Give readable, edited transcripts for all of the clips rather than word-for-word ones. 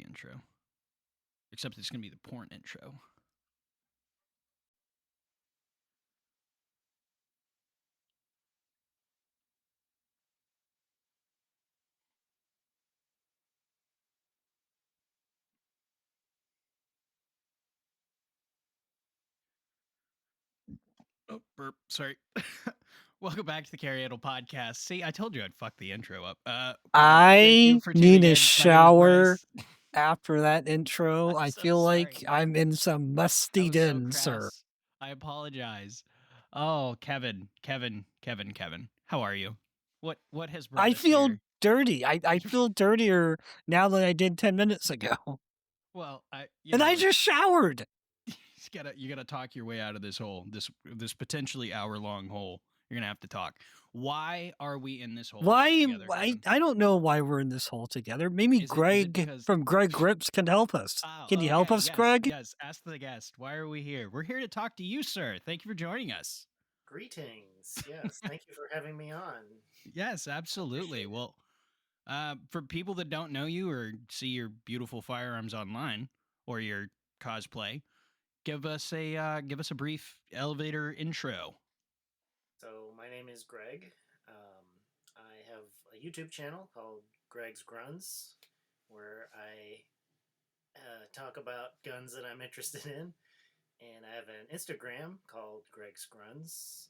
intro. Except it's going to be the porn intro. Oh, burp. Sorry. Welcome back to the Carry Idle Podcast. See, I told you I'd fuck the intro up. Thank you I for need tuning a in. My name is shower Bryce. after that intro. I'm I so feel sorry. like I'm in some That musty was so den, sir. crass. I apologize. Oh, Kevin. How are you? What has brought I us feel here? dirty. I feel dirtier now than I did 10 minutes ago. Well, And I just showered. you gotta talk your way out of this hole, this potentially hour-long hole. You're gonna have to talk. Why are we in this hole Why? together, Kevin? I don't know why we're in this hole together. Maybe Is it Greg because from GregsGruns can help us. Can you help okay, us, Greg? yes. Ask the guest. Why are we here? We're here to talk to you, sir. Thank you for joining us. Greetings. Yes, thank you for having me on. Yes, absolutely. Well, for people that don't know you or see your beautiful firearms online or your cosplay, give us a brief elevator intro. So, my name is Greg. I have a YouTube channel called Greg's Gruns where I talk about guns that I'm interested in. And I have an Instagram called Greg's Gruns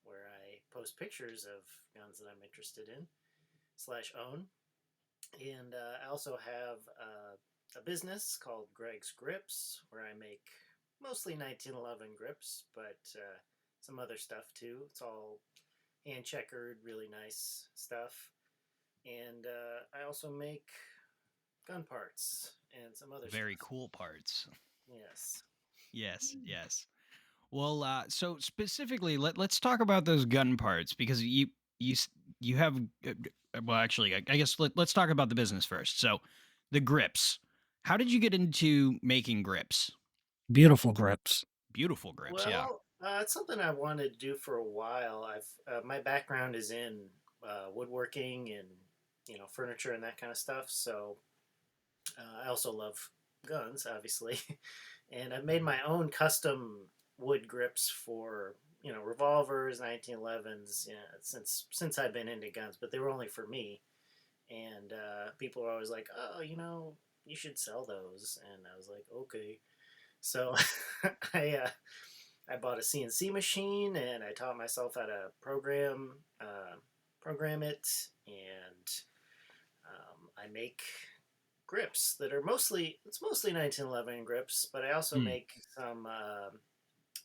where I post pictures of guns that I'm interested in / own. And I also have a business called Greg's Grips, where I make mostly 1911 grips, but some other stuff too. It's all hand checkered, really nice stuff. And I also make gun parts and some other Very stuff. cool parts. Yes. Yes. Well, so specifically, let's talk about those gun parts because you have well, actually, I guess let's talk about the business first. So, the grips. How did you get into making grips? Beautiful grips. Beautiful grips, yeah. Well, it's something I wanted to do for a while. I've my background is in woodworking and furniture and that kind of stuff. So I also love guns, obviously, and I've made my own custom wood grips for revolvers, 1911s, since I've been into guns, but they were only for me. And people are always like, "Oh, you should sell those," and I was like, "Okay." So I I bought a CNC machine and I taught myself how to program it, and I make grips that are mostly 1911 grips, but I also Mm. make some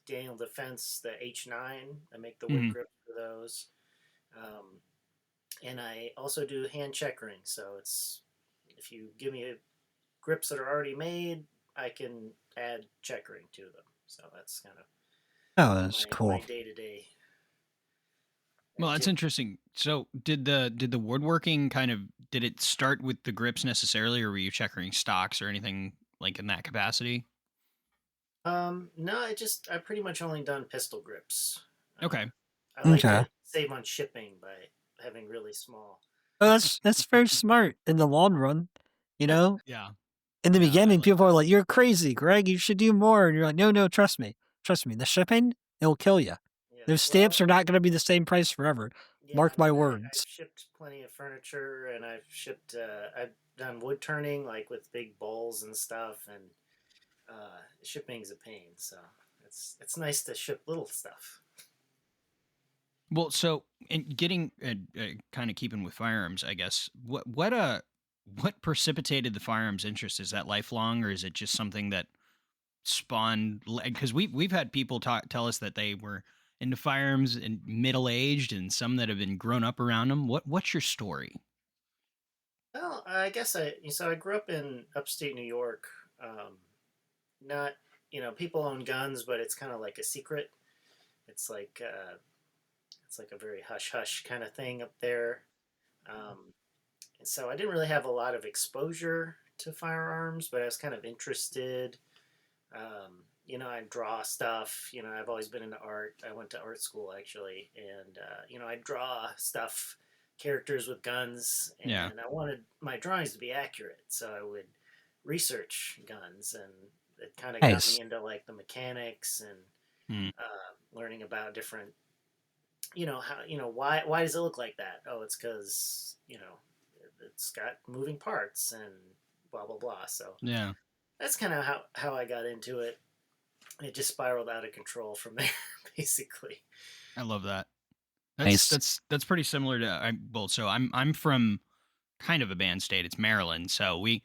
Daniel Defense, the H9. I make the wood Hmm. grips for those, um, and I also do hand checkering. So it's if you give me grips that are already made, I can add checkering to them. So that's kind of Oh, that's my cool. day to day Well, that's activity. interesting. So, did the woodworking did it start with the grips necessarily, or were you checkering stocks or anything like in that capacity? No, I pretty much only done pistol grips. Okay. I like Okay. to save on shipping by having really small. Well, that's very smart in the long run. You know, Yeah. in the Yeah, I beginning, like people are that. like, "You're crazy, Greg. You should do more." And you're like, "No, trust me. Trust me. The shipping, it'll kill you. Those Yes, stamps well, are not going to be the same price forever. yeah. Mark I my mean, I've words." shipped plenty of furniture, and I've shipped. I've done wood turning, like with big bowls and stuff, and shipping's a pain. So it's nice to ship little stuff. Well, so in getting kind of keeping with firearms, I guess. What precipitated the firearms interest? Is that lifelong, or is it just something that spawned? Because we've had people tell us that they were into firearms and middle aged, and some that have been grown up around them. What's your story? Well, I guess I grew up in upstate New York. Um, Not people own guns, but it's kind of like a secret. It's like a very hush hush kind of thing up there. And so I didn't really have a lot of exposure to firearms, but I was kind of interested. I draw stuff. I've always been into art. I went to art school actually, and I draw stuff, characters with guns, Yeah. and I wanted my drawings to be accurate. So I would research guns, and it kind of got me Nice. into like the mechanics and Hmm. learning about different, how, why does it look like that? Oh, it's because it's got moving parts and blah blah blah. So Yeah, that's kind of how I got into it. It just spiraled out of control from there, basically. I love that. That's Nice. that's that's pretty similar to well, so I'm from kind of a banned state. It's Maryland, so we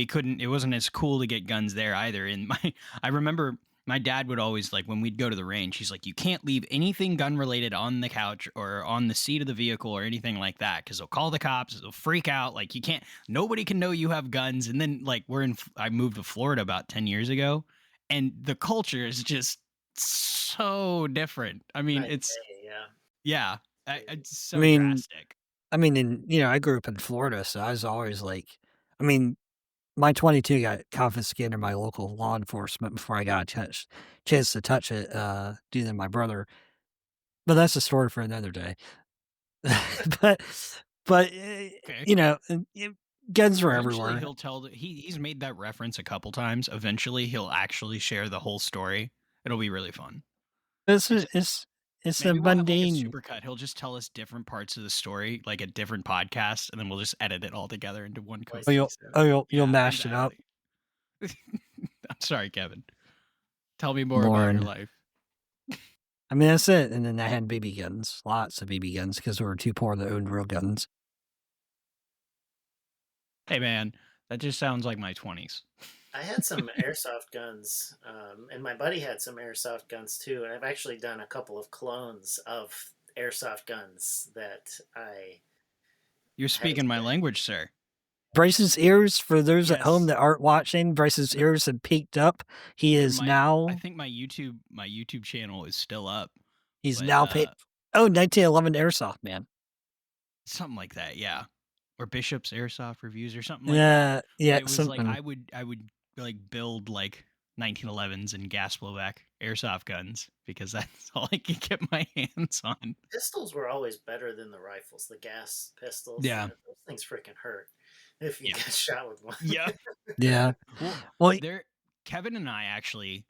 couldn't. It wasn't as cool to get guns there either. And my I remember my dad would always like when we'd go to the range. He's like, you can't leave anything gun related on the couch or on the seat of the vehicle or anything like that because they'll call the cops. They'll freak out. Like you can't. Nobody can know you have guns. And then like I moved to Florida about 10 years ago, and the culture is just so different. I mean, Night and it's day, yeah, yeah, crazy. it's I so mean, drastic. I grew up in Florida, so I was always like, I mean, my 22 got confiscated by local law enforcement before I got a chance to touch it, due to my brother. But that's a story for another day. but Okay. guns were Eventually, everywhere. he'll he's made that reference a couple times. Eventually, he'll actually share the whole story. It'll be really fun. It's It's a, it's it's a maybe we'll have like a mundane. supercut. He'll just tell us different parts of the story, like a different podcast, and then we'll just edit it all together into one Oh, Splice it you'll cohesive. together. you'll Yeah, mash it up, exactly. I'm sorry, Kevin. Tell me more about your Lauren. life. I mean, that's it. And then I had BB guns, lots of BB guns, because we were too poor to own real guns. Hey, man, that just sounds like my 20s. I had some airsoft guns, and my buddy had some airsoft guns too. And I've actually done a couple of clones of airsoft guns that I You're had speaking my experience. language, sir. Bryce's ears, for those at home Yes. that aren't watching, Bryce's ears have peaked up. He Yeah, is I now think my YouTube channel is still up, he's but now paid. Oh, 1911 airsoft, man. something like that, yeah. Or Bishop's Airsoft Reviews or something like that. Yeah, But yeah, it was like something. I would like build like 1911s and gas blowback airsoft guns because that's all I could get my hands on. Pistols were always better than the rifles. The gas pistols, Yeah. those things freaking hurt if you Yeah. get shot with one. Yeah. Yeah. Well, Well, there Kevin and I actually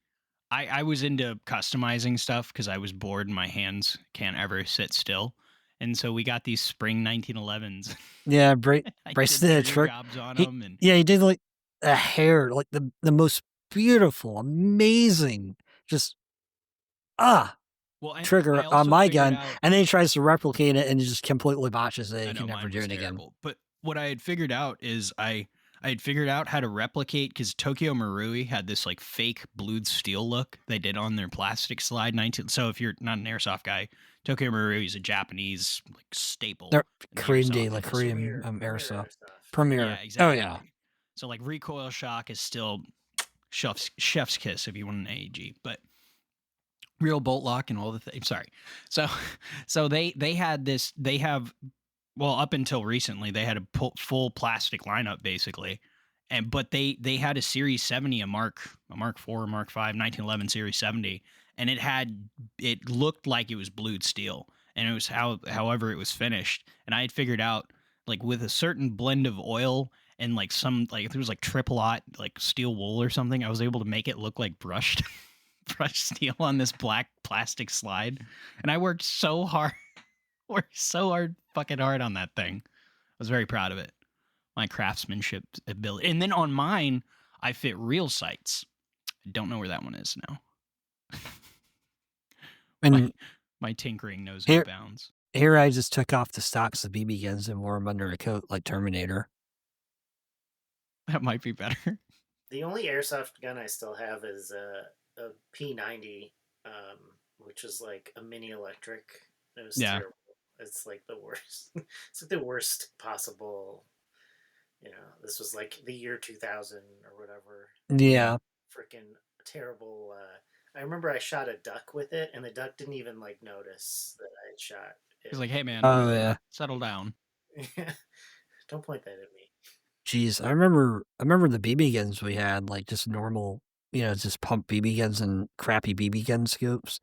I was into customizing stuff because I was bored and my hands can't ever sit still. And so we got these spring 1911s. yeah, I Bryce did did a paint trick. jobs on them and He did like a hair, like the most beautiful, amazing, just ah well, and I trigger on also my figured gun, out and then he tries to replicate it and just completely botches it. I He can know never mine do was it again. terrible. But what I had figured out is I had figured out how to replicate because Tokyo Marui had this like fake blued steel look they did on their plastic slide 19. So if you're not an airsoft guy, Tokyo Marui is a Japanese like staple They're in the cream de airsoft la industry. cream Premier airsoft airsoft. Yeah, premiere. Oh yeah, exactly. So like recoil shock is still chef's kiss if you want an AEG, but real bolt lock and all the things. Sorry. So they had this. They have well up until recently they had a full plastic lineup basically, and but they had a Series 70, a Mark 4, Mark 5, 1911 Series 70, and it looked like it was blued steel, and it was however it was finished, and I had figured out like with a certain blend of oil and like some like if it was like triple aught like steel wool or something, I was able to make it look like brushed brushed steel on this black plastic slide, and I worked so hard worked so hard, fucking hard on that thing. I was very proud of it. My craftsmanship ability. And then on mine, I fit real sights. I don't know where that one is now. my and my tinkering knows no here bounds. here I just took off the stocks of BB guns and wore them under a coat like Terminator. That might be better. The only airsoft gun I still have is a P90, which is like a mini electric. It was Yeah. terrible. It's like the worst. It's like the worst possible. This was like the year 2000 or whatever. Yeah. Freaking terrible. I remember I shot a duck with it, and the duck didn't even like notice that I had shot He's it. like, hey man, Oh yeah. settle down. Don't point that at me. Jeez, I remember the BB guns we had, like just normal, just pump BB guns and crappy BB gun scopes.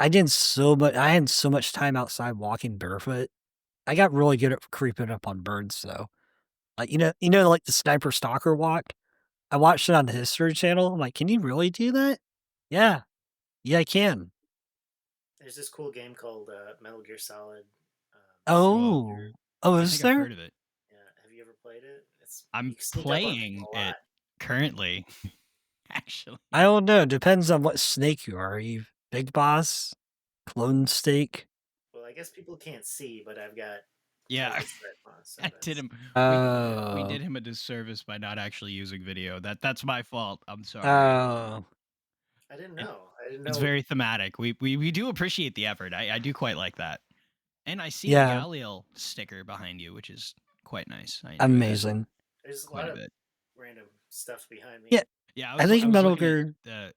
I had so much time outside walking barefoot. I got really good at creeping up on birds though. Like like the sniper stalker walk. I watched it on the History Channel. I'm like, "Can you really do that?" "Yeah. Yeah, I can." There's this cool game called Metal Gear Solid Whoa. Snake Eater. Oh. Oh, I is think I've there? heard of it. Yeah, have you ever played it? It's I'm you can sneak up on people playing a it lot. currently, actually. I don't know, depends on what snake you are. Are you Big Boss? Clone Steak? Well, I guess people can't see, but I've got Yeah, Tiger Stripe on, so I did that's him. We Oh. did him a disservice by not actually using video. That's my fault. I'm sorry. Oh. I didn't It, know. I didn't it's know. very thematic. We do appreciate the effort. I do quite like that. And I see the Yeah, Galil sticker behind you, which is quite nice. I enjoy that amazing. There's a quite lot a of bit. random stuff behind me. Yeah, Yeah, I think I was Metal looking at Gear the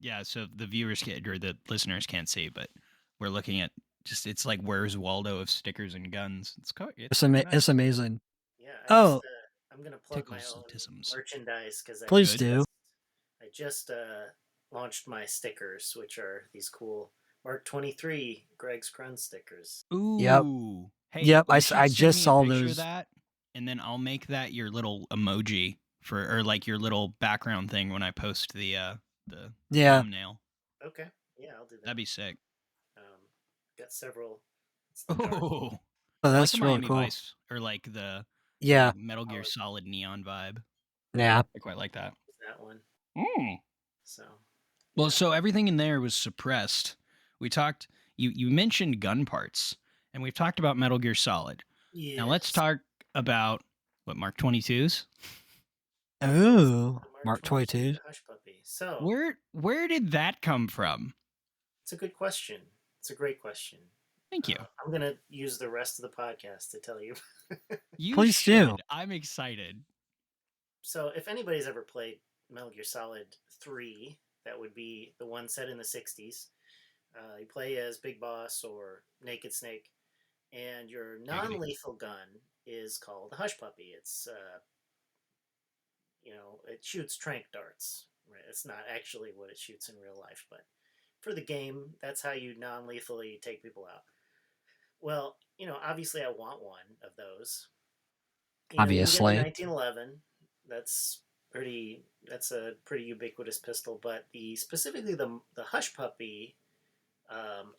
yeah, so the viewers can't or the listeners can't see, but we're looking at just it's like Where's Waldo of stickers and guns. It's quite it's nice. amazing. Yeah, Oh, I'm gonna plug my Tickles and own tisms. merchandise because please Good. do. I just launched my stickers, which are these cool Mark 23 Greg's Grun stickers. Yep, Ooh. Hey, yep, you I should send just me a saw picture of those. that and then I'll make that your little emoji for or like your little background thing when I post the Yeah. thumbnail. Okay, yeah, I'll do That'd that. be sick. Um, got several. It's the dark. Oh. Oh, I like the that's really Miami cool. Vice or like the Yeah, Metal Gear Oh, Solid neon vibe. yeah. I quite like that. it's that one. Mm. So, Well, yeah. so everything in there was suppressed. We talked you mentioned gun parts and we've talked about Metal Gear Solid. Now let's Yes. talk about what Mark 22s. Yes. Ooh, The Mark Mark 22, 22. the Hush Puppy. So, Where did that come from? it's a good question. It's a great question. Thank you. I'm going to use the rest of the podcast to tell you. You Please do. should. I'm excited. So, if anybody's ever played Metal Gear Solid 3, that would be the one set in the 60s. You play as Big Boss or Naked Snake, and your Giggity. non-lethal gun is called the Hush Puppy. It's it shoots trank darts. Right? It's not actually what it shoots in real life, but for the game, that's how you non-lethally take people out. Well, obviously, I want one of those. You can get the Obviously. 1911. That's pretty. That's a pretty ubiquitous pistol, but specifically the Hush Puppy.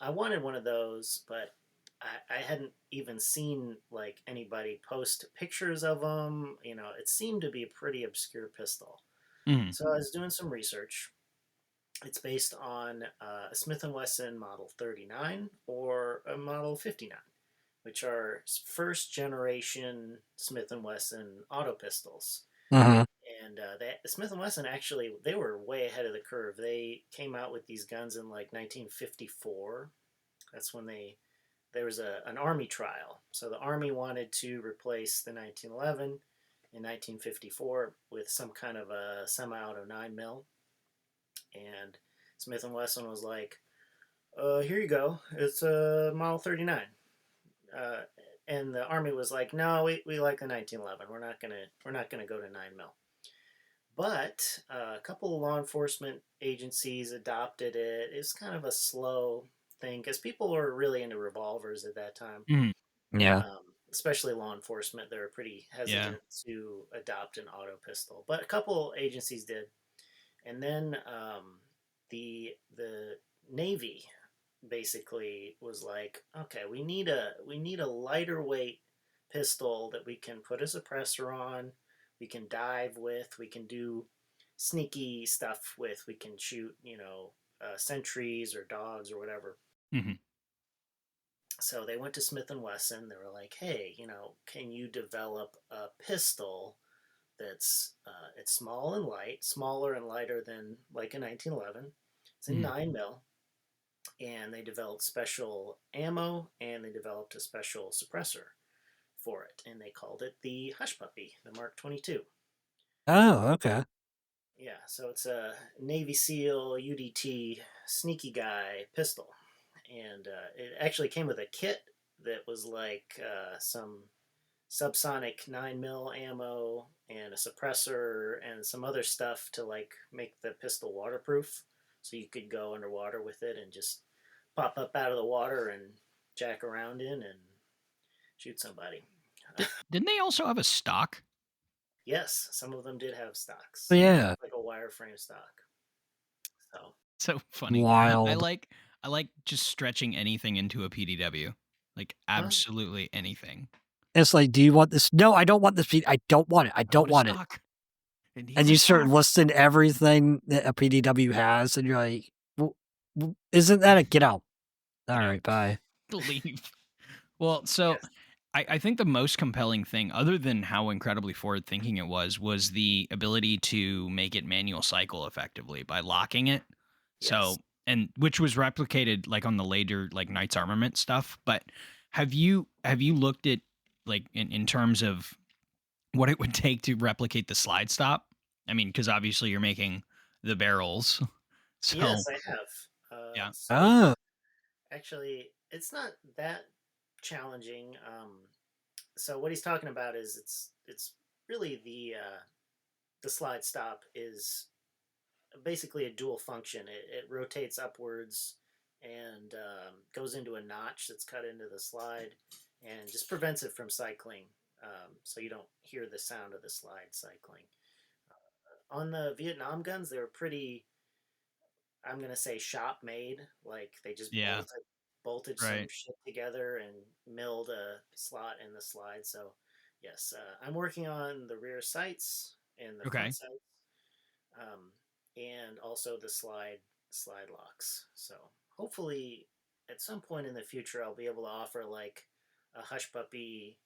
I wanted one of those, but I hadn't even seen like anybody post pictures of them. It seemed to be a pretty obscure pistol. Mm. So I was doing some research. It's based on a Smith and Wesson Model 39 or a Model 59, which are first generation Smith and Wesson auto pistols. Mhm. And Smith and Wesson actually they were way ahead of the curve. They came out with these guns in like 1954. That's when there was an army trial. So the army wanted to replace the 1911 in 1954 with some kind of a semi-auto 9 mil, and Smith and Wesson was like, "Here you go. It's a Model 39." Uh, and the army was like, "No, we like the 1911. We're not gonna go to 9 mil." But a couple of law enforcement agencies adopted it. It's kind of a slow thing because people were really into revolvers at that time, Mm. Yeah. especially law enforcement. They were pretty Yeah. hesitant to adopt an auto pistol, but a couple agencies did. And then the Navy basically was like, okay, we need a lighter weight pistol that we can put a suppressor on, we can dive with, we can do sneaky stuff with, we can shoot, sentries or dogs or whatever. Hmm. So they went to Smith and Wesson. They were like, hey, can you develop a pistol that's it's small and light, smaller and lighter than like a 1911. It's in Hmm. 9 mil, and they developed special ammo and they developed a special suppressor for it, and they called it the Hush Puppy, the Mark 22. Oh, okay. Yeah, so it's a Navy SEAL UDT sneaky guy pistol, and it actually came with a kit that was like some subsonic 9 mil ammo and a suppressor and some other stuff to like make the pistol waterproof, so you could go underwater with it and just pop up out of the water and jack around in and shoot somebody. Didn't they also have a stock? Yes, some of them did have stocks, But yeah, like a wireframe stock. So So funny. I wild. like I like just stretching anything into a PDW. Like well, absolutely anything. It's like, do you want this? No, I don't want this. I don't want it. I I don't want a want it. stock. It And needs a you start stock. listing everything that a PDW has, and you're like, well, isn't that a get out? All Get out. right, bye. Leave. Well, so yes, I think the most compelling thing, other than how incredibly forward thinking it was the ability to make it manual cycle effectively by locking it. So, yes, and which was replicated like on the later like Knights Armament stuff. But have you looked at like in terms of what it would take to replicate the slide stop? I mean, because obviously you're making the barrels. So yes, I have. yeah. So Oh, actually, it's not that challenging. So what he's talking about is it's really the slide stop is basically a dual function. It rotates upwards and goes into a notch that's cut into the slide and just prevents it from cycling. So you don't hear the sound of the slide cycling. On the Vietnam guns, they were pretty, I'm gonna say, shop made. Like they just Yeah. bolted some Right. shit together and milled a slot in the slide. So yes, I'm working on the rear sights and the front Okay. sights, um, and also the slide locks. So hopefully, at some point in the future, I'll be able to offer like a hush puppy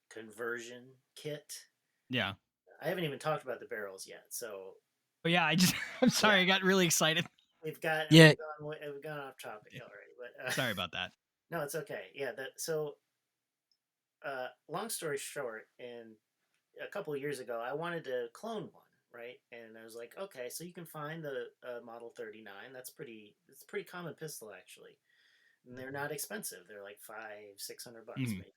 conversion kit. Yeah. I haven't even talked about the barrels yet. So But yeah, I just I'm yeah, sorry, I got really excited. yeah, we've gone off topic already. But Sorry about that. no, it's okay. Yeah, that so. Long story short, and a couple of years ago, I wanted to clone one, right? And I was like, okay, so you can find the Model 39. It's a pretty common pistol actually, and they're not expensive. They're like 500-600 bucks Mhm. maybe.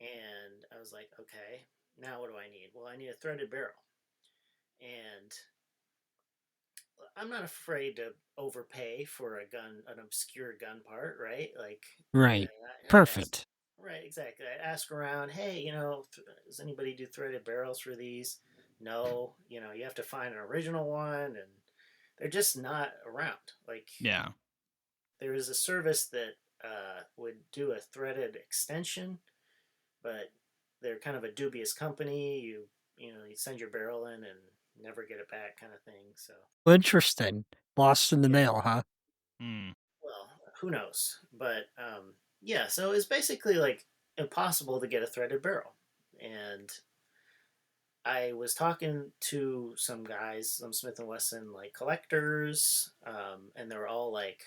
And I was like, okay, now what do I need? Well, I need a threaded barrel, and I'm not afraid to overpay for an obscure gun part, right? Like, right. I'd ask, Perfect. right, exactly. I'd ask around, hey, does anybody do threaded barrels for these? No, you have to find an original one, and they're just not around. Like, Yeah. there is a service that would do a threaded extension, but they're kind of a dubious company. You send your barrel in and never get it back, kind of thing. So, Interesting. Lost in the yeah. mail, huh? Mm. Well, who knows? But yeah, so it's basically like impossible to get a threaded barrel. And I was talking to some guys, some Smith and Wesson like collectors, and they were all like,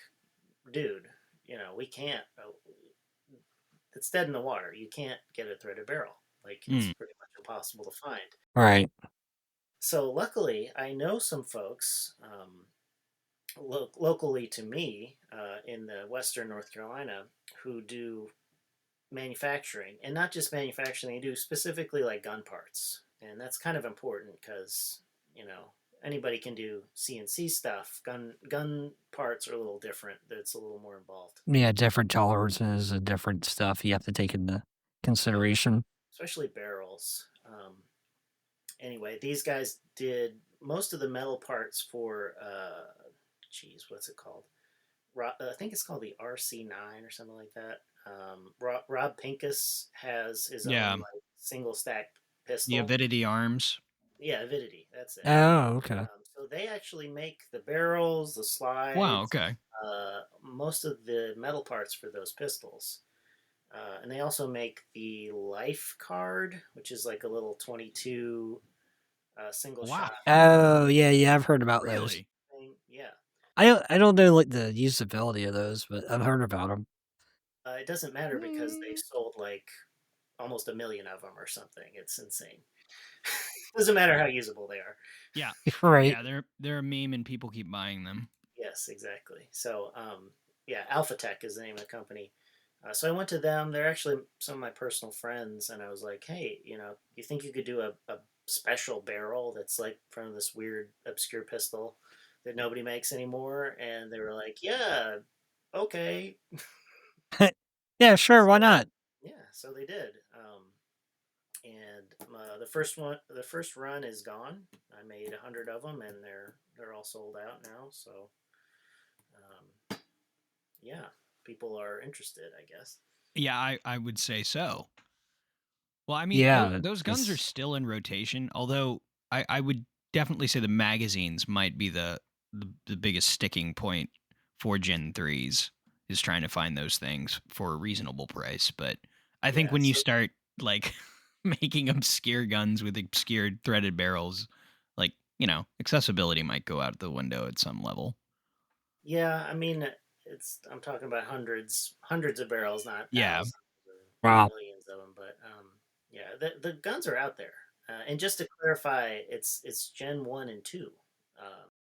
"Dude, we can't. It's dead in the water. You can't get a threaded barrel. Like it's Mm. pretty much impossible to find." Right. So luckily, I know some folks locally to me in the Western North Carolina who do manufacturing, and not just manufacturing, they do specifically like gun parts, and that's kind of important because you know anybody can do CNC stuff. Gun parts are a little different. It's a little more involved. Yeah, different tolerances and different stuff you have to take into Yeah, consideration. especially barrels. Anyway, these guys did most of the metal parts for geez, what's it called? I think it's called the RC9 or something like that. Rob Pincus has his own Yeah. like single stack The pistol. Avidity arms. Yeah, Avidity, that's it. Oh, okay. So they actually make the barrels, the Wow, slides, okay. most of the metal parts for those pistols. And they also make the life card, which is like a little 22 single Wow. shot Oh, yeah, yeah, I've heard about those. Really? thing. Yeah. I don't know, like, the usability of those, but I've heard about them. It doesn't matter because they've Mm. sold like almost a million of them or something. It's insane. Doesn't matter how usable they are. Yeah. Right. Yeah, they're a meme and people keep buying them. Yes, exactly. So, yeah, Alpha Tech is the name of the company. So I went to them. They're actually some of my personal friends, and I was like, "Hey, you think you could do a special barrel that's like from this weird, obscure pistol that nobody makes anymore?" And they were like, "Yeah, okay." Yeah, sure, why So not? yeah, so they did. and the first run is gone. I made 100 of them, and they're all sold out now. So um, yeah, people are interested, I guess. Yeah, I would say so. Well, I mean, Yeah, those guns are it's still in rotation, although I would definitely say the magazines might be the biggest sticking point for Gen 3s is trying to find those things for a reasonable price. But I think Yeah, when you so start like making obscure guns with obscure threaded barrels, like, accessibility might go out the window at some level. yeah, I mean, it's I'm talking about hundreds of barrels, not Yeah. thousands or wow. millions of them. But yeah, the guns are out there. And just to clarify, it's Gen 1 and 2.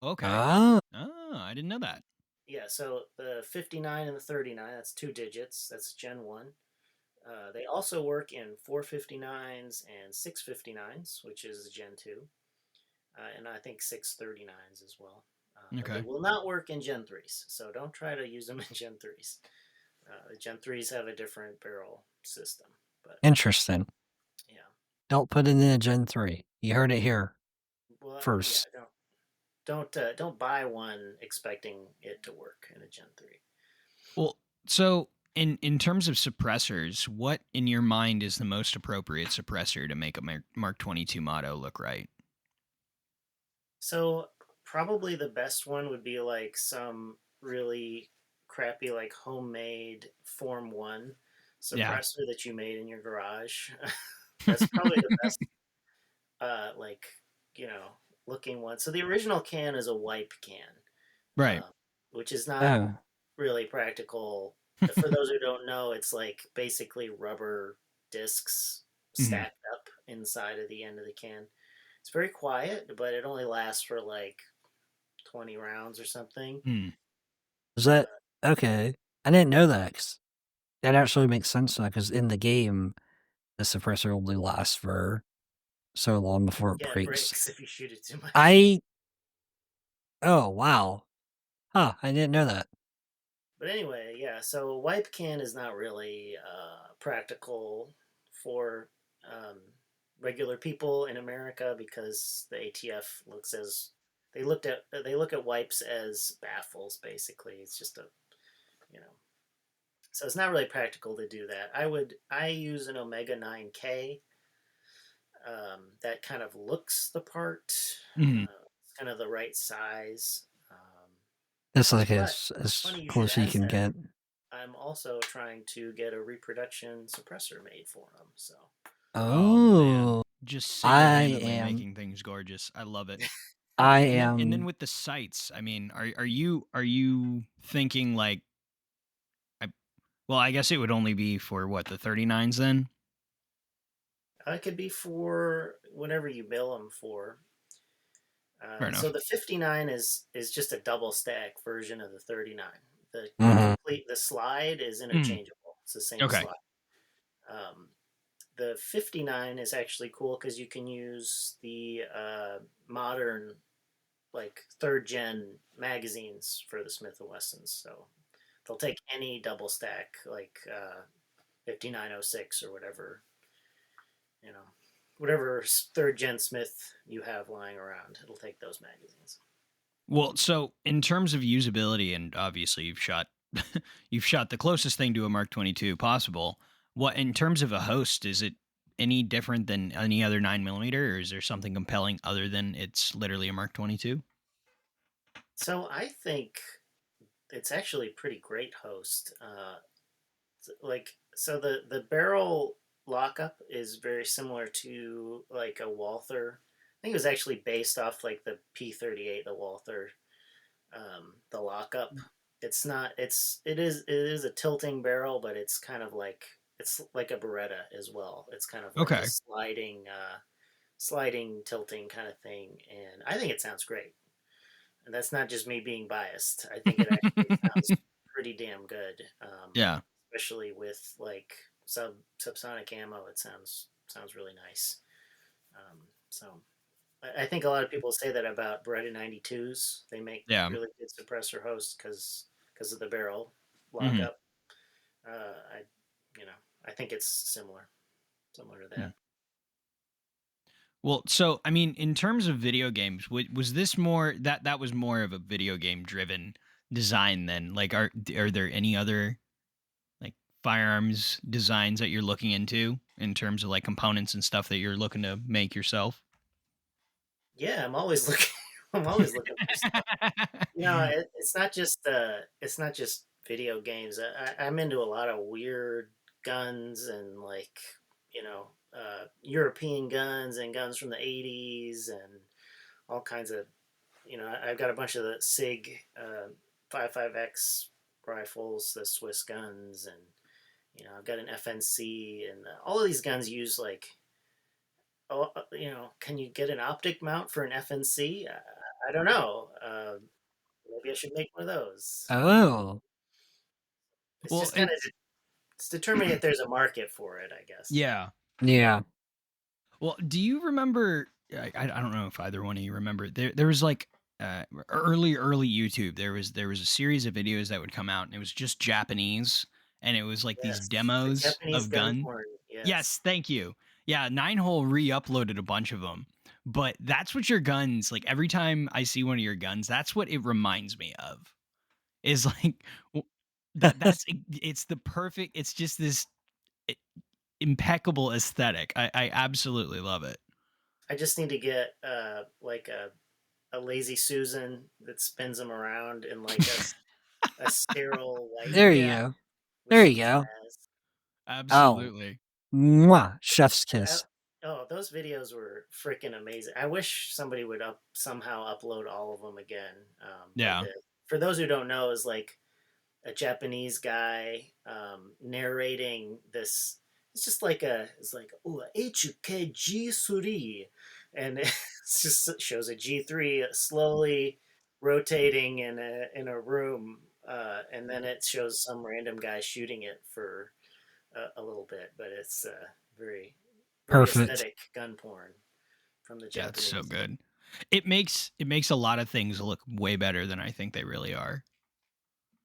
Okay. Oh, Oh, I didn't know that. Yeah, so the 59 and the 39, that's two digits. That's Gen 1. They also work in 459s and 659s, which is Gen 2, and I think 639s as well. But they Okay. will not work in Gen 3s, so don't try to use them in Gen 3s. The Gen 3s have a different barrel system, but interesting. yeah. Don't put it in a Gen 3. You heard it here Well, yeah, first. don't buy one expecting it to work in a Gen 3. Well, so in terms of suppressors, what in your mind is the most appropriate suppressor to make a Mark 22 motto look right? So probably the best one would be like some really crappy like homemade Form 1 Yeah. suppressor that you made in your garage. That's probably the best like, you know, looking one. So the original can is a wipe can, Right. uh, which is not Oh, really practical. For those who don't know, it's like basically rubber discs Hmm. stacked up inside of the end of the can. It's very quiet, but it only lasts for like 20 rounds or something. Hmm. is that okay? I didn't know that. 'Cause that actually makes sense now, because in the game, the suppressor only lasts for so long before it Yeah, it breaks. breaks if you shoot it too much. I oh, wow. Huh, I didn't know that. But anyway, yeah, so wipe can is not really practical for um, regular people in America because the ATF looks as they look at wipes as baffles basically. It's just a, you know, so it's not really practical to do that. I use an Omega 9K that kind of looks the part. Hmm. It's kind of the right size. It's like But as funny you should close as you ask can that. get. I'm also trying to get a reproduction suppressor made for them. So Oh man, Oh, just I single-handedly am making things gorgeous. I love it. I And then am with the sights, I mean, are you thinking like I well, I guess it would only be for what, the 39s then? it could be for whatever you bill them for. Fair So enough. the 59 is just a double stack version of the 39. The mhm. complete the slide is Mm. interchangeable. It's the same Okay. slide. Um, the 59 is actually cool because you can use the modern like third gen magazines for the Smith and Wessons. So they'll take any double stack like 5906 or whatever, you know, whatever third gen Smith you have lying around. It'll take those magazines. Well, so in terms of usability, and obviously you've shot you've shot the closest thing to a Mark 22 possible. What in terms of a host, is it any different than any other 9 millimeter, or is there something compelling other than it's literally a Mark 22? So I think it's actually a pretty great host. Like so the barrel lockup is very similar to like a Walther. I think it was actually based off like the P38, the Walther, the lockup. It's not. It is a tilting barrel, but it's like a Beretta as well. It's kind of like a Okay. sliding tilting kind of thing, and I think it sounds great. And that's not just me being biased. I think it actually sounds pretty damn good, Yeah. especially with like subsonic ammo. It sounds really nice. So I think a lot of people say that about Beretta 92s. They make Yeah. really good suppressor hosts because of the barrel Hmm. lockup. I you know I think it's similar to that. Well, so I mean, in terms of video games, was this more that was more of a video game driven design then? Like, are there any other like firearms designs that you're looking into in terms of like components and stuff that you're looking to make yourself? Yeah, I'm always looking. I'm always looking for stuff. It's not just video games. I'm into a lot of weird guns and like European guns and guns from the '80s and all kinds of I've got a bunch of the Sig 55X rifles, the Swiss guns, and I've got an FNC, and all of these guns use like can you get an optic mount for an FNC? I don't know. Maybe I should make one of those. Oh, It's Well, just kind of it's determining if there's a market for it, I guess. yeah. yeah. Well, do you remember? I don't know if either one of you remember. There was like early YouTube. There was a series of videos that would come out, and it was just Japanese, and it was like these Yes, the demos Japanese of gun gun. porn. Yes, Yes, thank you. Yeah, Nine Hole re-uploaded a bunch of them, but that's what your guns like. Every time I see one of your guns, that's what it reminds me of. Is like it's the perfect. It's just this i- impeccable aesthetic. I absolutely love it. I just need to get like a lazy Susan that spins them around in like a sterile white There you Yeah, go. with There some you go. jazz. Oh, absolutely. mwah, chef's I, kiss. oh, those videos were freaking amazing. I wish somebody would somehow upload all of them again. Yeah. For those who don't know, is like a Japanese guy narrating this. It's just like it's like HKG3, and it just shows a G3 slowly rotating in a room, and then it shows some random guy shooting it for a little bit, but it's very very Perfect. aesthetic gun porn from the Yeah, it's so Japanese. good. It makes a lot of things look way better than I think they really are.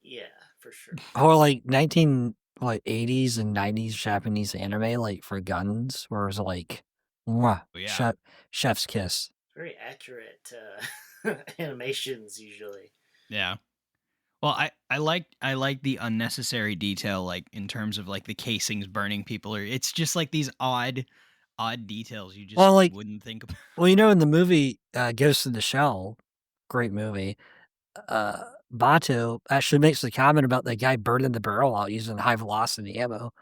Yeah, for sure. Or like 19 like 80s and 90s Japanese anime like for guns where it was like mwah, But yeah. chef's kiss. Very accurate animations usually. Yeah. Well, I like the unnecessary detail like in terms of like the casings burning people or it's just like these odd details you just Well, like wouldn't think about. well, in the movie Ghost in the Shell, great movie. Bato actually makes the comment about the guy burning the barrel out using high velocity ammo.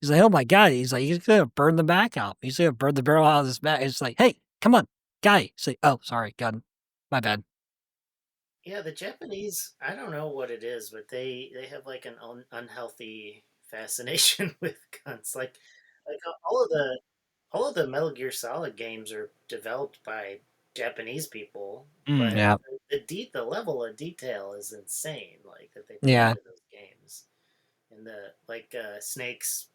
He's like, "Oh my god!" He's like, "He's gonna burn the back out. He's gonna burn the barrel out of his back." It's like, "Hey, come on, guy!" He's like, "Oh, sorry, gun, my bad." Yeah, the Japanese, I don't know what it is, but they have like an unhealthy fascination with guns. Like all of the Metal Gear Solid games are developed by Japanese people, Mm, but Yeah, the level of detail is insane, like that they put yeah, into those games. And the like Snake's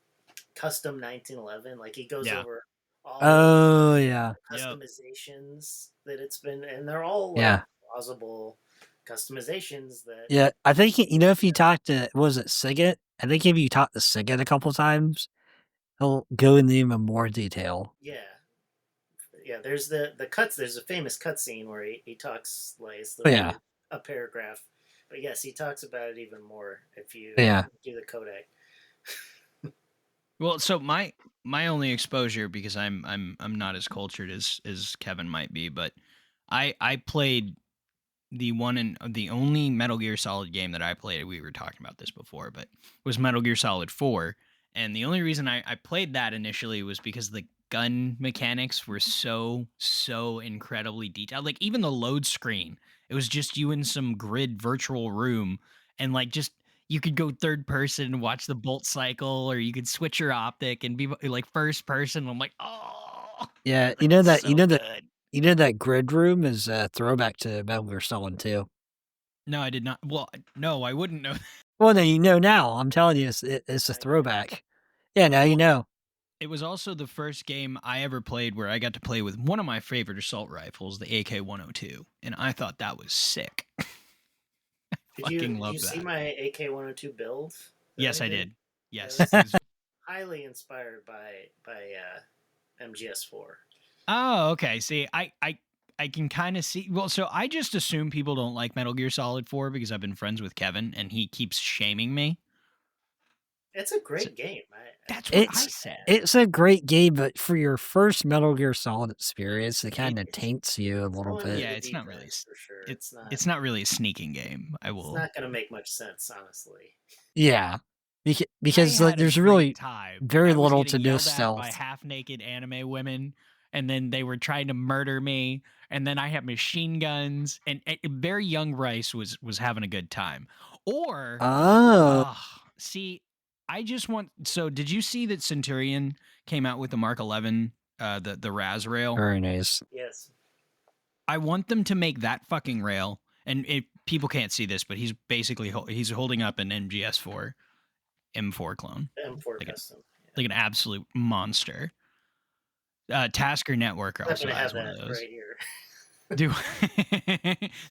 custom 1911, like he goes yeah. over all of oh yeah, the Yep. customizations that it's been, and they're all like yeah, plausible customizations that yeah. I think if you talk to what was it Siget, I think if you talk to Siget a couple times, he'll go into even more detail. yeah, yeah. There's a famous cutscene where he talks like it's But yeah, literally a paragraph, but yes, he talks about it even more if you yeah, do the codec. Well, so my only exposure because I'm not as cultured as Kevin might be, but I played the one and the only Metal Gear Solid game that I played, we were talking about this before, but was Metal Gear Solid 4. And the only reason I played that initially was because the gun mechanics were so incredibly detailed. Like even the load screen, it was just you in some grid virtual room and like just you could go third person and watch the bolt cycle, or you could switch your optic and be like first person. I'm like, oh, yeah. it's so good. That grid room is a throwback to Metal Gear Solid 2. No, I did not. Well, no, I wouldn't know. Well, no, you know now. I'm telling you, it's a I know. throwback. Yeah, now you Well, know. it was also the first game I ever played where I got to play with one of my favorite assault rifles, the AK-102, and I thought that was sick. Fucking Did you love see that. my AK-102 build that I Yes, I did? did. That Yes, was it was highly inspired by MGS4. Oh, okay. See, I can kind of see. Well, so I just assume people don't like Metal Gear Solid 4 because I've been friends with Kevin and he keeps shaming me. It's a So great game. that's what I It's said. it's a great game, but for your first Metal Gear Solid experience, it It kinda taints you a little throwing you bit. to yeah, the it's deep not really end for sure. it it's not really a sneaking game. I It's will not going to make much sense, honestly. Yeah. I Because, like, had a there's great really time. very I was little getting to no yelled at by stealth. half naked anime women, and then they were trying to murder me. And then I had machine guns, and very young Rice was having a good time. Or, Oh, see, I just want. So, did you see that Centurion came out with the Mark 11, the Raz rail? very nice. Yes, I want them to make that fucking rail. And people can't see this, but he's basically he's holding up an MGS4 M4 clone, M4 like custom. Yeah. like an absolute monster. Tasker Network I'm also going to have has one of that those. right here. Do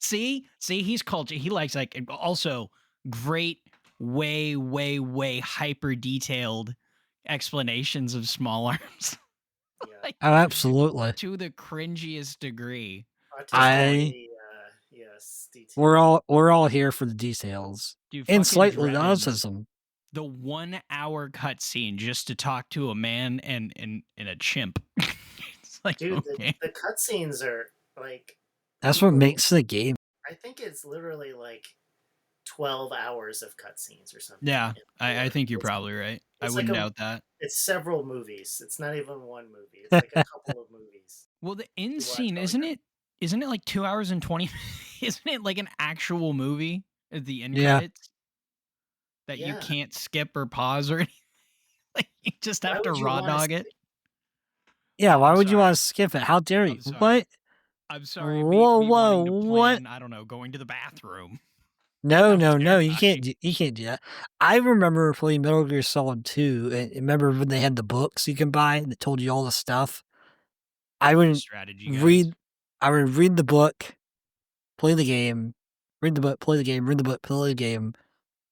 see, he's culture. He likes like also great, way hyper detailed explanations of small arms, Yeah. like Oh, absolutely. to the cringiest degree. I Autistically, yes, detailed. we're all here for the details. Dude, And fucking slightly Drebin's autism. the 1 hour cutscene just to talk to a man and a chimp. It's like Dude, okay, the cutscenes are like That's what people. makes the game. I think it's literally like 12 hours of cutscenes or something. yeah, In I 4. think you're probably right. I It's like wouldn't doubt that. it's several movies. It's not even one movie. It's like a couple of movies. Well, the end You watch scene all the isn't time. it? Isn't it like 2 hours and 20? Isn't it like an actual movie at the end Yeah. credits that you Yeah. can't skip or pause or anything? Like you just Why have to would you raw want to dog it. skip? Yeah, why I'm would you wanna sorry. skip it? How dare you? I'm sorry. What? I'm sorry. Me Whoa, me whoa, wanting to what? plan. I don't know, going to the bathroom. No, How no, dare no, I? you can't do that. I remember playing Metal Gear Solid 2, and remember when they had the books you can buy that told you all the stuff? I The would strategy guides. read I would read the book, play the game, read the book, play the game, read the book, play the game,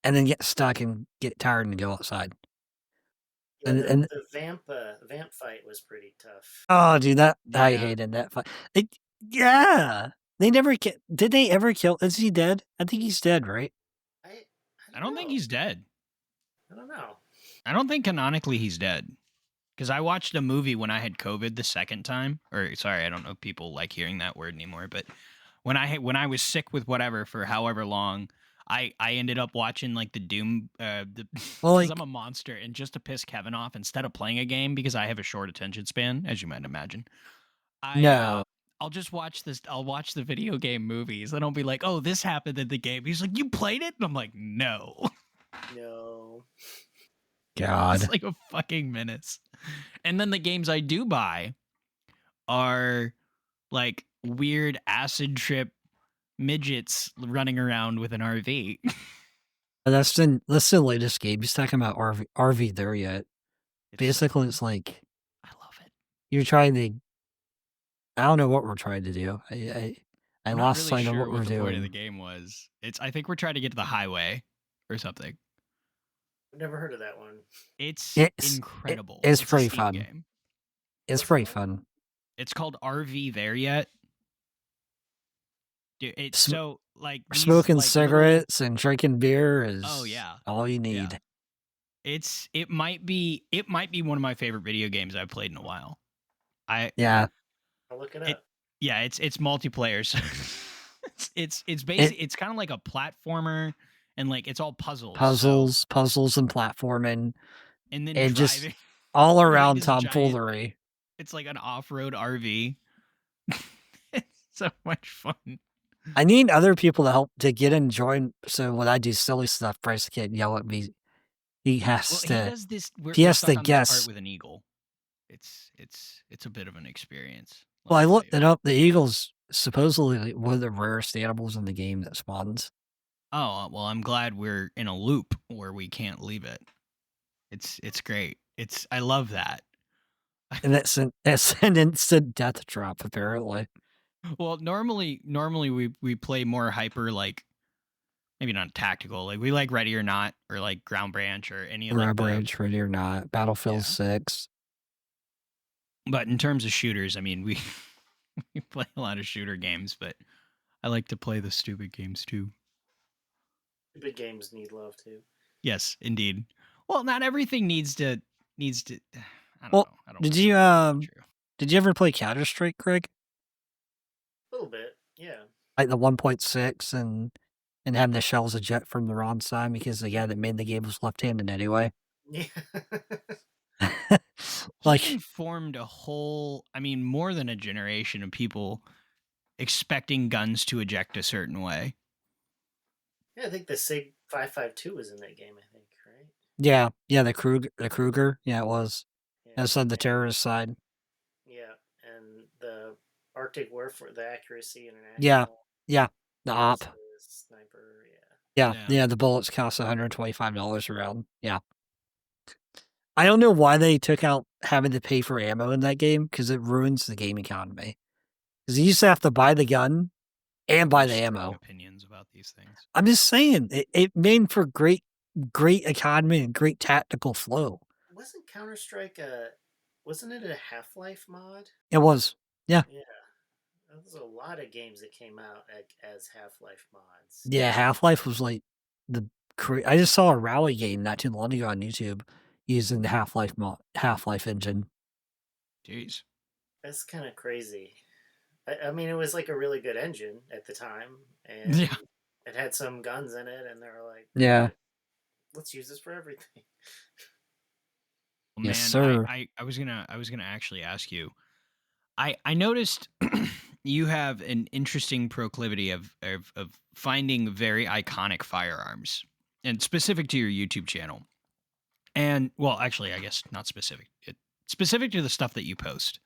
and then get stuck and get tired and go outside. Yeah, And the vamp fight was pretty tough. oh, dude, that I Yeah, hated that fight. It yeah. They never did they ever kill is he dead? I think he's dead, right? I I don't don't think know. he's dead. I don't know. I don't think canonically he's dead. Because I watched a movie when I had COVID the second time. Or sorry, I don't know if people like hearing that word anymore. But when I was sick with whatever for however long, I ended up watching like the Doom, Well, because I'm like a monster, and just to piss Kevin off, instead of playing a game because I have a short attention span, as you might imagine, I no. I'll just watch this. I'll watch the video game movies, and I'll be like, "Oh, this happened in the game." He's like, "You played it?" And I'm like, "No." No. It's God. like a fucking menace. And then the games I do buy are like weird acid trip midgets running around with an RV. That's the latest game. He's talking about RV there yet. It's so Basically, fun. it's like I love it. you're trying to. I don't know what we're trying to do. I I'm not lost really sight of sure what what we're the point of the doing. game was. It's I think we're trying to get to the highway or something. I've never heard of that one. It's It's incredible. it's It's a pretty Steam fun. game. It's What's it pretty called? fun. It's called RV There Yet. Dude, it's Sm- so like these Smoking like little. cigarettes and drinking beer Oh is yeah, all you yeah. need. It might be one of my favorite video games I've played in a while. I Yeah. I'll look it it up. yeah, it's multiplayer. So it's It basically it's kind of like a platformer, and like it's all puzzles. So puzzles and platforming and then and just driving all driving around this giant. tomfoolery. It's like an off-road RV. It's so much fun. I need other people to help to get in join so when I do silly stuff, Bryce can't yell at me. He Well, has he to does this. he We're has to stuck on this part guess. with an eagle. It's a bit of an experience. Let Well, I me tell you. looked it up. The eagle's supposedly one of the rarest animals in the game that spawns. Oh well, I'm glad we're in a loop where we can't leave it. It's great. I love that. And it's an instant death drop, apparently. Well, normally we play more hyper, like maybe not tactical. Like we like Ready or Not or like Ground Branch or any of like Rubber the Edge, ready or not. Battlefield yeah. 6. But in terms of shooters, I mean, we we play a lot of shooter games, but I like to play the stupid games too. Big games need love too. Yes, indeed. Well, not everything needs to. I don't Well, know. I don't did want to say you, that's not true. did you ever play Counter-Strike, Greg? A little bit, yeah. Like the 1.6 and having the shells eject from the wrong side because the guy that made the game was left-handed anyway? Yeah. Like, Holding formed a whole, I mean, more than a generation of people expecting guns to eject a certain way. Yeah, I think the SIG 552 was in that game, I think, right? yeah, the Kruger, yeah, it was. Yeah. That's on the And terrorist side. yeah, and the Arctic Warfare, the Accuracy Yeah, International yeah, the was op. the sniper, yeah. Yeah. Yeah, the bullets cost $125 a round, yeah. I don't know why they took out having to pay for ammo in that game because it ruins the game economy. Because you used to have to buy the gun and buy the Such strong ammo. opinions about these things. I'm just saying, it made for great economy and great tactical flow. Wasn't Counter Strike a? Wasn't it a Half Life mod? It was. Yeah. Yeah, there's a lot of games that came out as Half Life mods. Yeah, Half-Life was like the I just saw a rally game not too long ago on YouTube using the Half-Life engine. Jeez. That's kind of crazy. I mean, it was like a really good engine at the time, and Yeah. it had some guns in it, and they were like, Yeah. let's use this for everything. Well, Yes, man, sir. I was gonna actually ask you. I noticed you have an interesting proclivity of finding very iconic firearms, and specific to your YouTube channel. And well, actually, I guess not specific. Specific to the stuff that you post.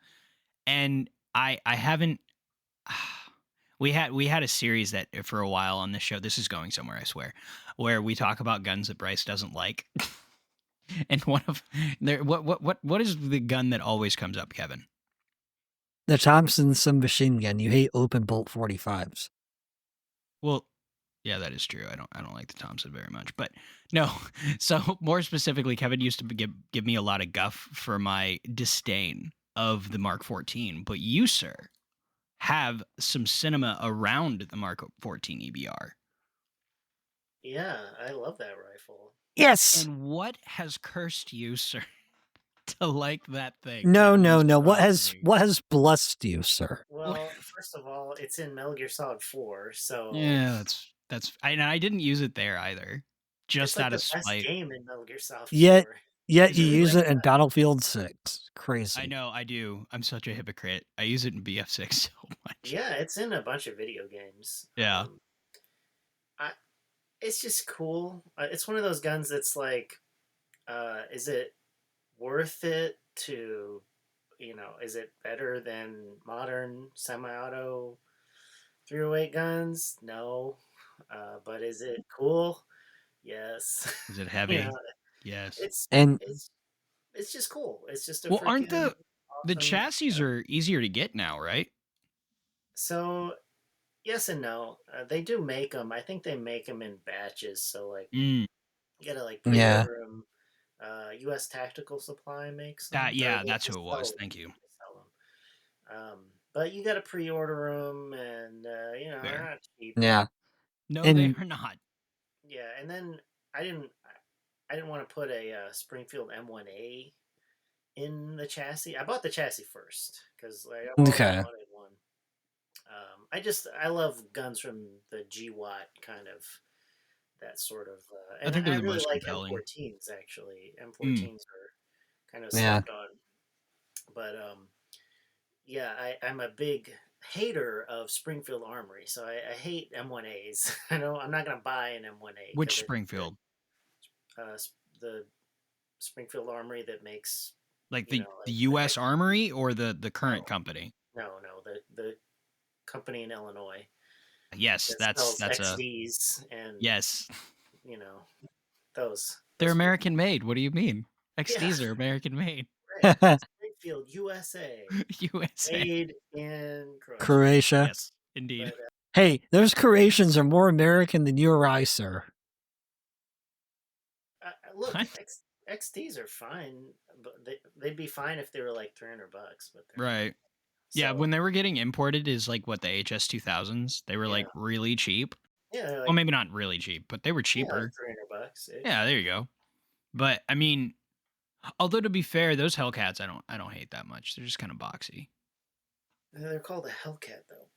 And I haven't. We had a series that for a while on this show. This is going somewhere, I swear, where we talk about guns that Bryce doesn't like. And one of there, what is the gun that always comes up, Kevin? The Thompson submachine gun. You hate open bolt 45s. Well, yeah, that is true. I don't like the Thompson very much, but no. So more specifically, Kevin used to give me a lot of guff for my disdain of the Mark 14, but you, sir, have some cinema around the Mark 14 EBR. Yeah, I love that rifle. Yes. And what has cursed you, sir, to like that thing? No, That no, no. What monstrosity. has blessed you, sir? Well, first of all, it's in Metal Gear Solid 4, so Yeah, I didn't use it there either. it's Just like out of the best spite. game in Metal Gear Solid Yet 4. yet It's you really use like it in that. Battlefield 6. I Crazy. know, I do. I'm such a hypocrite. I use it in BF6 so much. Yeah, it's in a bunch of video games. Yeah. I, it's just cool. It's one of those guns that's like, is it worth it to, is it better than modern semi-auto 308 guns? No. But is it cool? Yes. Is it you know, heavy? Yes. it's And it's it's just cool. It's just a Well, aren't freaking the awesome. chassis are easier to get now, right? So yes and no. They do make them. I think they make them in batches. So like Mm, you gotta like yeah. pre-order them. U.S. Tactical Supply makes them. that Or yeah, that's who it was. They Thank you. sell them. But you gotta pre-order them, and they're Fair. not cheap. Yeah. No, they And are not. Yeah, and then I didn't. I didn't want to put a Springfield M1A in the chassis. I bought the chassis first because like, I've always okay. wanted one. I love guns from the GWAT kind of that sort of, I and think they're I the really most like compelling. M14s actually. Mm, M14s are kind of Yeah. slept on, but yeah, I'm a big hater of Springfield Armory, so I hate M1As. I know I'm not gonna buy an M1A which because I think Springfield? the Springfield Armory that makes Like the like U.S. Armory or the current no, company? no, the company in Illinois Yes, that that's sells that's a XDs and yes. you know those They're people. American made. What do you mean? Yeah, XDs are American made. right. Springfield, USA, USA. made in Croatia. Croatia. Yes, indeed. But Hey, those Croatians are more American than you or I, sir. look, What? XTs are fine, but they'd be fine if they were like $300, but they're not. Right. Yeah, So when they were getting imported is like what the HS 2000s. They were yeah, like really cheap. yeah, they're Well, like maybe not really cheap, but they were yeah, like cheaper. $300 Yeah, ish. there you go. But I mean, although to be fair, those Hellcats I don't hate that much. They're just kind of boxy. They're called a Hellcat though.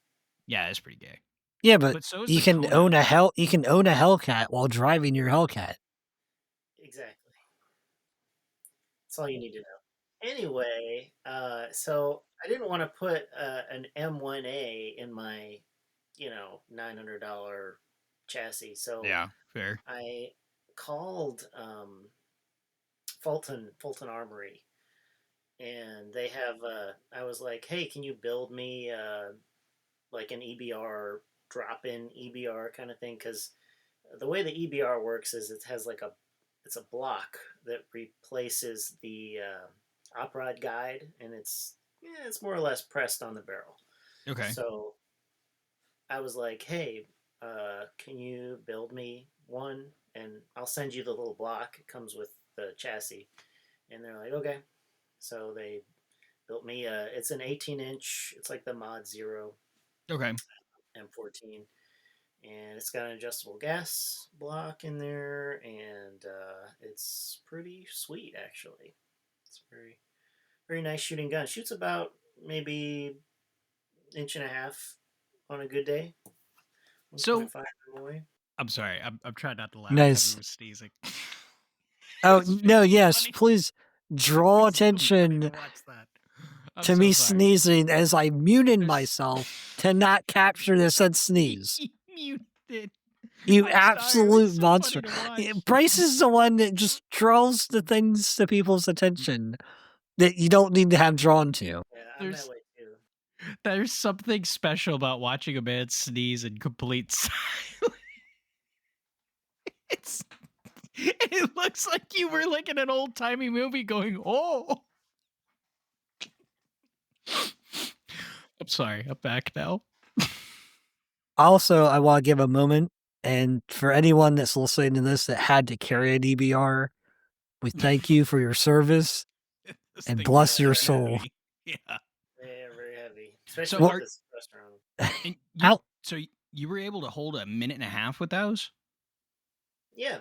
Yeah, it's pretty gay. Yeah, but But so is you the can Kona. own you can own a Hellcat while driving your Hellcat. Exactly. That's all you need to know. Anyway, so I didn't want to put an M1A in my, $900 chassis. So Yeah, fair. I called Fulton Armory, and they have. I was like, "Hey, can you build me like an EBR drop-in EBR kind of thing?" Because the way the EBR works is it has like it's a block that replaces the op rod guide, and it's more or less pressed on the barrel. Okay. So I was like, "Hey, can you build me one? And I'll send you the little block. It comes with the chassis." And they're like, "Okay." So they built me it's an 18-inch. It's like the Mod Zero Okay. M14, and it's got an adjustable gas block in there, and it's pretty sweet actually. It's very nice shooting gun. Shoots about maybe inch and a half on a good day. So 1.5 away. I'm sorry. I'm trying not to laugh. Kevin Nice. was sneezing. Oh, It's no, just so yes, funny. please It draw was so funny to attention watch that. I'm to so me sorry. sneezing as I muted There's myself to not capture the said you sneeze. muted. You I'm sorry. It was absolute so monster. funny to watch. Bryce is the one that just draws the things to people's attention that you don't need to have drawn to. Yeah, I'm that There's way too. there's something special about watching a man sneeze in complete silence. It's, it looks like you were like in an old timey movie going, oh. I'm sorry. I'm back now. Also, I want to give a moment, and for anyone that's listening to this that had to carry a DBR, we thank you for your service Those and things are bless your Yeah, so soul. heavy. Yeah. they are very heavy, So especially with Well, are the suppressor on them. and you out. so you were able to hold a minute and a half with those? Yeah,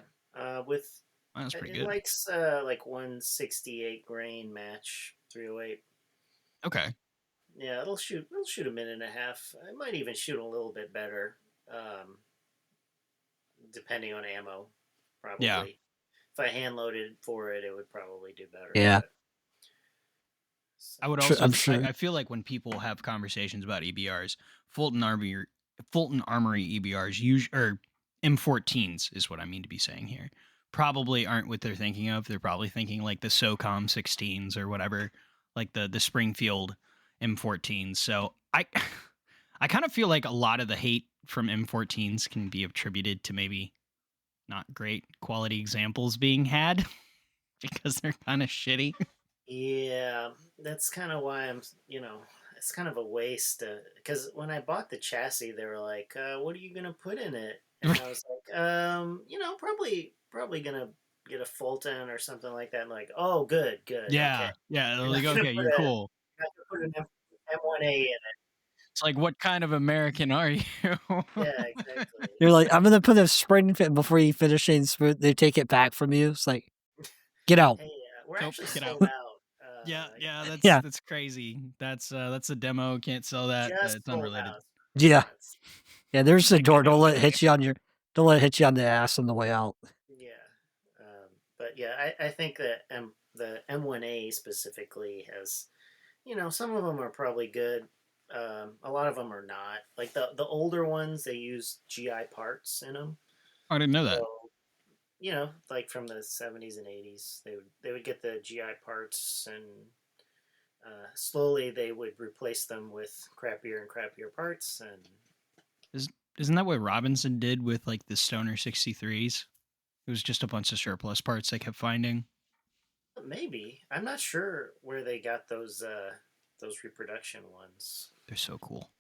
with Wow, that's pretty it good. likes like 168 grain match 308. Okay. Yeah, it'll shoot a minute and a half. It might even shoot a little bit better, um, depending on ammo. Yeah. Probably, if I hand loaded for it, it would probably do better. Yeah, But so I would I'm also sure. I feel like when people have conversations about EBRs, Fulton Armory Fulton Armory EBRs or M14s is what I mean to be saying here. Probably aren't what they're thinking of. They're probably thinking like the SOCOM 16s or whatever, like the Springfield M14s. So I I kind of feel like a lot of the hate from M14s can be attributed to maybe not great quality examples being had because they're kind of shitty. yeah, that's kind of why it's kind of a waste. Because when I bought the chassis, they were like, "What are you gonna put in it?" And I was like, probably gonna get a Fulton or something like that." And like, "Oh, good, good, okay. Yeah, yeah. They're You're not like, gonna okay, put you're a cool. you're not gonna put an M1A in it." It's like, what kind of American are you? Yeah, exactly. You're like, I'm gonna put a spring fit before you finish it. They take it back from you. It's like, get out. Hey, we're Nope, actually get out. sold out. Yeah, yeah, Yeah, that's crazy. That's a demo. Can't sell that. Just It's sold unrelated. out. yeah, That's yeah. There's the Like a door. new thing. Don't let it hit you on the ass on the way out. yeah. But yeah, I think that the M1A specifically has, some of them are probably good. A lot of them are not. Like the older ones, they use GI parts in them. I didn't know that. So like from the 70s and 80s, they would get the GI parts, and slowly they would replace them with crappier and crappier parts. And Is isn't that what Robinson did with like the Stoner 63s? It was just a bunch of surplus parts they kept finding. maybe I'm not sure where they got those reproduction ones. They're so cool.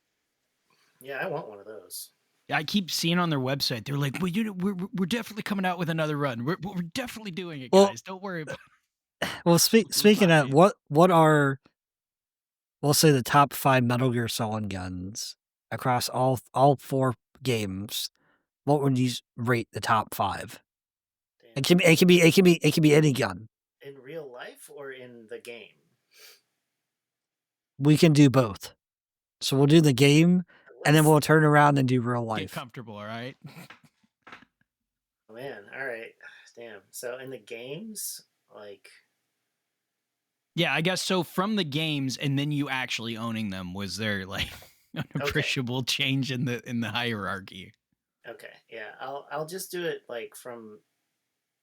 Yeah, I want one of those. I keep seeing on their website, they're like, "Well, we're definitely coming out with another run. We're definitely doing it, Well, guys. Don't worry about well, we'll speaking buy of it." what are we'll say the top 5 Metal Gear Solid guns across all 4 games. What would you rate the top 5? Damn. It can be any gun. In real life or in the game? We can do both. So we'll do the game, and then Let's. we'll turn around and do real Get life. comfortable, all right? Oh man, all right. Damn. So in the games, like, Yeah, I guess so. From the games, and then you actually owning them, was there like an okay, appreciable change in the hierarchy? okay, yeah. I'll just do it like from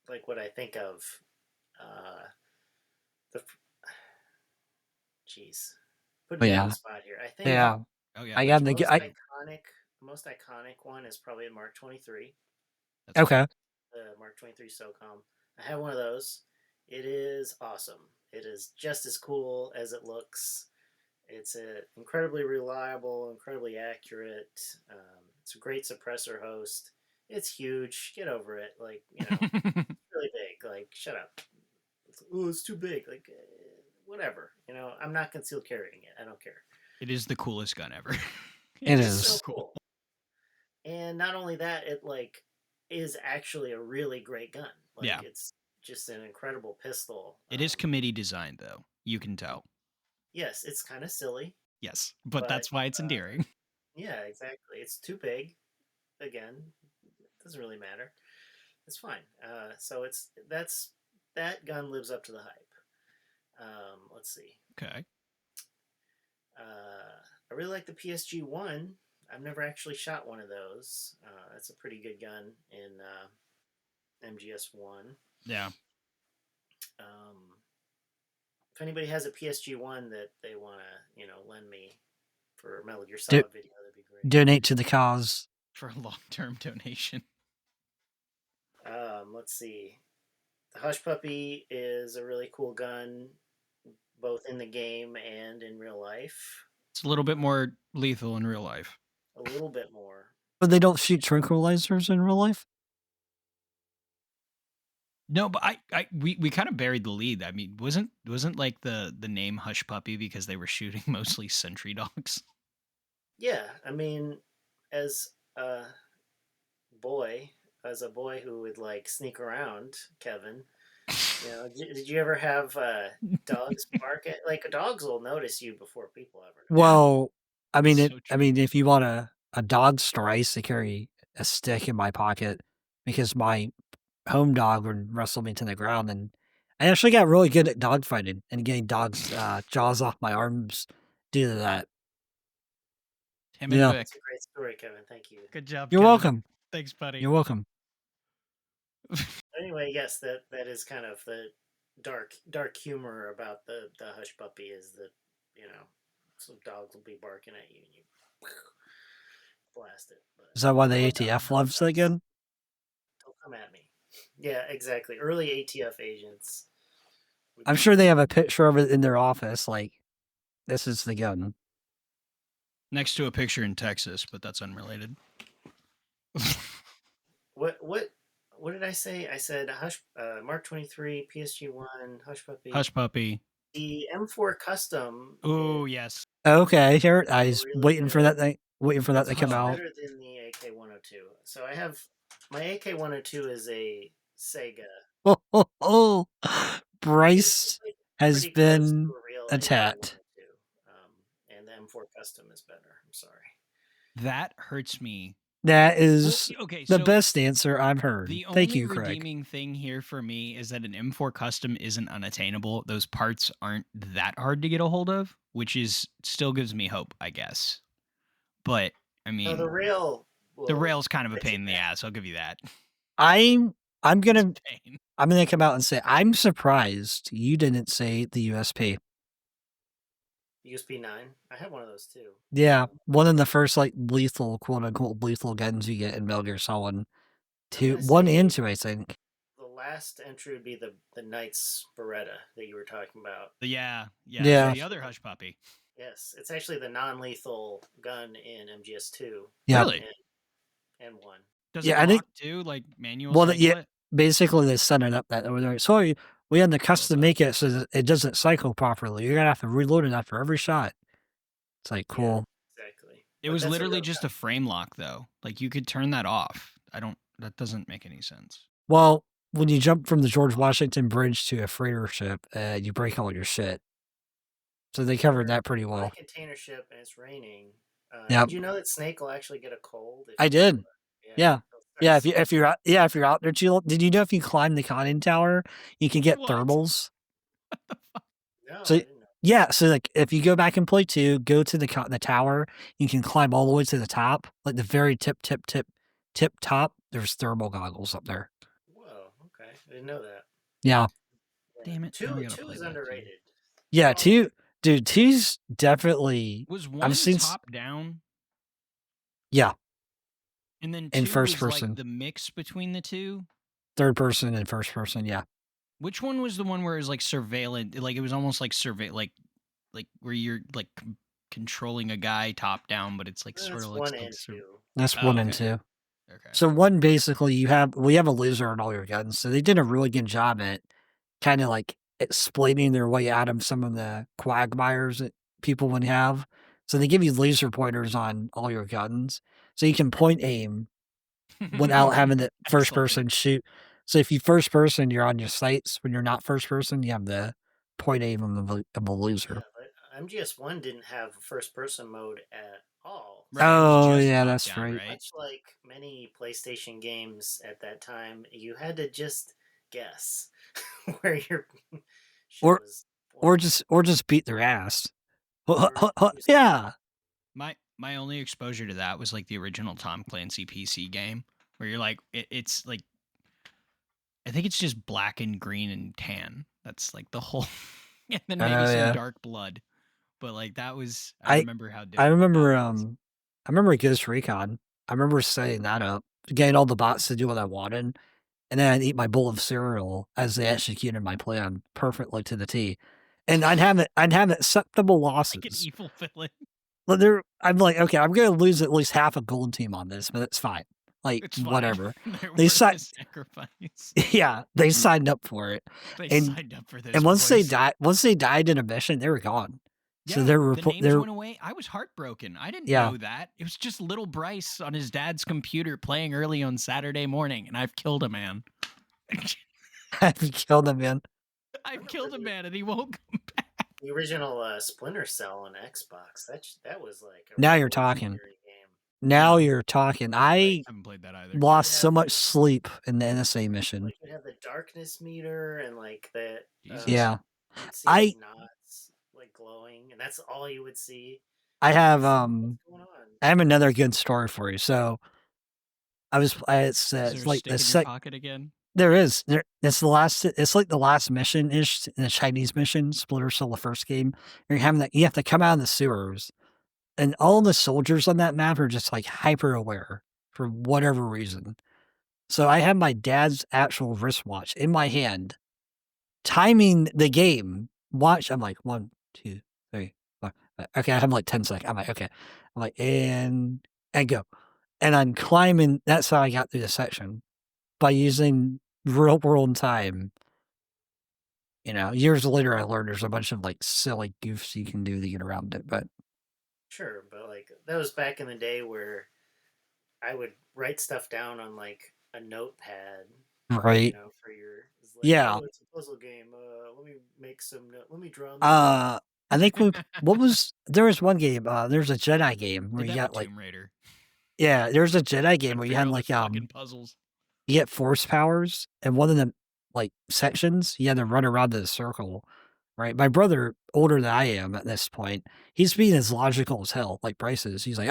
like what I think of. Uh, the Jeez, put But me on the yeah, spot here. I think yeah. Oh yeah, I the got the most I iconic, the most iconic one is probably Mark 23. that's fair. okay. The Mark 23 SOCOM. I have one of those. It is awesome. It is just as cool as it looks. It's incredibly reliable, incredibly accurate. It's a great suppressor host. It's huge. Get over it. Like, really big. Like, shut up. Oh, it's too big. Like, whatever. I'm not concealed carrying it. I don't care. It is the coolest gun ever. It It is It's so so is. cool. cool. And not only that, it like is actually a really great gun. Like, Yeah, it's just an incredible pistol. it is committee designed though. You can tell. Yes, it's kind of silly, Yes, but but that's why it's endearing. yeah, exactly. It's too big. Again, it doesn't really matter. It's fine. So that gun lives up to the hype. Let's see. Okay. I really like the PSG one. I've never actually shot one of those. That's a pretty good gun in MGS one. Yeah. Um, if anybody has a PSG one that they want to, lend me for a Metal Gear Do, Solid video, that'd be great. donate to the cause. For a long-term donation. Let's see. The Hush Puppy is a really cool gun, both in the game and in real life. It's a little bit more lethal in real life. A little bit more. But they don't shoot tranquilizers in real life? No, but we kind of buried the lead. I mean, wasn't like the name Hush Puppy because they were shooting mostly sentry dogs? Yeah, I mean, as a boy, as a boy who would like sneak around, Kevin, did you ever have dogs bark at like dogs will notice you before people ever Yeah, Well, it's so I true. mean, if you want a dog story, I used to carry a stick in my pocket because my home dog would wrestle me to the ground, and I actually got really good at dog fighting and getting dogs' jaws off my arms due to that. Him and Yeah, That's Vic. a great story, Kevin. Thank you. Good job, you're Kevin. welcome. Thanks, buddy. You're welcome. Anyway, yes, that is kind of the dark humor about the hush puppy is that some dogs will be barking at you and you blast it. But Is that why the I ATF love loves that dogs. gun? Don't come at me. Yeah, exactly. Early ATF agents would I'm sure be they have a picture of it in their office. Like, this is the gun. Next to a picture in Texas, but that's unrelated. what did I say? I said Hush Mark 23 PSG 1 Hush Puppy. Hush Puppy. The M4 Custom is Oh yes. Okay, here I was really good. waiting for that It's to come much out. better than the AK-102. So I have my AK-102 is a Sega. Oh, It's Bryce has pretty close to been a real attacked. AK-102. And the M4 Custom is better. I'm sorry. That hurts me. That Well, is okay, the so best answer I've heard. the Thank only you, Craig. redeeming thing here for me is that an M4 custom isn't unattainable. Those parts aren't that hard to get a hold of, which is still gives me hope, I guess. But I No, the mean, rail the will rail's kind of a get you pain in the back. ass. I'll give you that. I'm I'm It's gonna a pain. I'm gonna come out and say I'm surprised you didn't say the USP. USP 9. I have one of those too. Yeah, one of the first like lethal, quote unquote lethal guns you get in Metal Gear Solid I'm two, gonna one and say two, I think. the last entry would be the Knight's Beretta that you were talking about. But yeah, It's Yeah, the other actually hush puppy. yes, it's actually the non-lethal gun in MGS2. yep. Really? And Does it Yeah, I think lock too, like manual well, cycle yeah, it? basically they set it up that way. They're like, "Sorry, we had to I love custom that. make it so that it doesn't cycle properly. You're gonna have to reload it after every shot." It's like, Yeah, cool. exactly. It But was that's a literally real just a frame lock though. Like you could turn that off. I don't that doesn't make any sense. Well, when you jump from the George Washington Bridge to a freighter ship, you break all your shit. So they when covered you're that pretty on a well. container ship and it's raining. Yep, Did you know that Snake will actually get a cold if I you? did. Yeah, Yeah. he'll start Yeah, sweating. if you're out there too long, did you know if you climb the conning tower, you can get What? thermals? No, So I didn't know. yeah, so like if you go back and play 2, go to the tower, you can climb all the way to the top, like the very tip top. There's thermal goggles up there. Whoa, okay, I didn't know that. Yeah, Yeah, Damn it. Now I gotta two play is that too. underrated. yeah. All of 2, dude. Two's definitely. Was I've one seen. top down Yeah, and then in two first was like person, the mix between the two? third person, and first person. Yeah. Which one was the one where it was like surveillance? Like it was almost like like where you're like controlling a guy top down, but it's like sort that's of like one still. and two. That's Oh, 1 and okay, 2. okay. So 1 basically we have a loser in all your guns. So they did a really good job at kind of like explaining their way out of some of the quagmires that people would have. So they give you laser pointers on all your guns. So you can point aim without having the first Excellent. person shoot. So if you first person, you're on your sights. When you're not first person, you have the point aim of the loser. Yeah, but MGS1 didn't have first person mode at all. Right, it So was Oh just yeah, top that's down, right. right? much like many PlayStation games at that time, you had to just guess where your ship Or was pointing. or just beat their ass. Or use Yeah. My only exposure to that was like the original Tom Clancy PC game, where you're like it's like I think it's just black and green and tan. That's like the whole, and then maybe Oh some yeah. dark blood. But like that was, I I remember how I difficult that remember, was. I remember Ghost Recon. I remember setting that up, getting all the bots to do what I wanted, and then I'd eat my bowl of cereal as they executed my plan perfectly to the T. And I'd have acceptable Like an losses. evil villain. But I'm like, okay, I'm gonna lose at least half a gold team on this, but it's fine. Like, It's fine. whatever. They're They worth signed the sacrifice. yeah, they signed up for it. They And signed up for this, boys. once they died in a mission, they were gone. So Yeah, they're the names they're went away. I was heartbroken. I didn't yeah. know that. It was just little Bryce on his dad's computer playing early on Saturday morning, and I've killed a man. Have you killed them, man? I I've remember killed a man, and he won't come back. the original Splinter Cell on Xbox. That was like a Now you're talking. revolutionary game. Now you're talking. Like I I haven't played that either. you would lost so have much sleep in the NSA mission. like you'd have the darkness meter and like that. Jesus. Yeah. You'd see like I knots like glowing, and that's all you would see. I You're like, have what's going on? I have another good story for you. So Is there it's a like the stick in your pocket again? there is there it's the last it's like the last mission ish in the Chinese mission, Splinter Cell the first game. You're having that you have to come out of the sewers. And all the soldiers on that map are just like hyper aware for whatever reason. So I have my dad's actual wristwatch in my hand, timing the game. Watch, I'm like 1, 2, 3, 4. Okay, I have like 10 seconds. I'm like, okay. I'm like, and go. And I'm climbing. That's how I got through the section by using real world time. You know, years later, I learned there's a bunch of like silly goofs you can do to get around it. But Sure, but like that was back in the day where I would write stuff down on like a notepad, right, for your. It's like, yeah. oh, it's a puzzle game. Let me make some. Let me draw on the board. Uh, I think what was there was one game. There's a Jedi game where Did you that got with like Tomb Raider. yeah, there's a Jedi game Couldn't where you figure had out the like fucking puzzles. you get force powers, and one of the like sections you had to run around the circle, right? My brother, older than I am at this point, he's being as logical as hell, like Bryce is. He's like,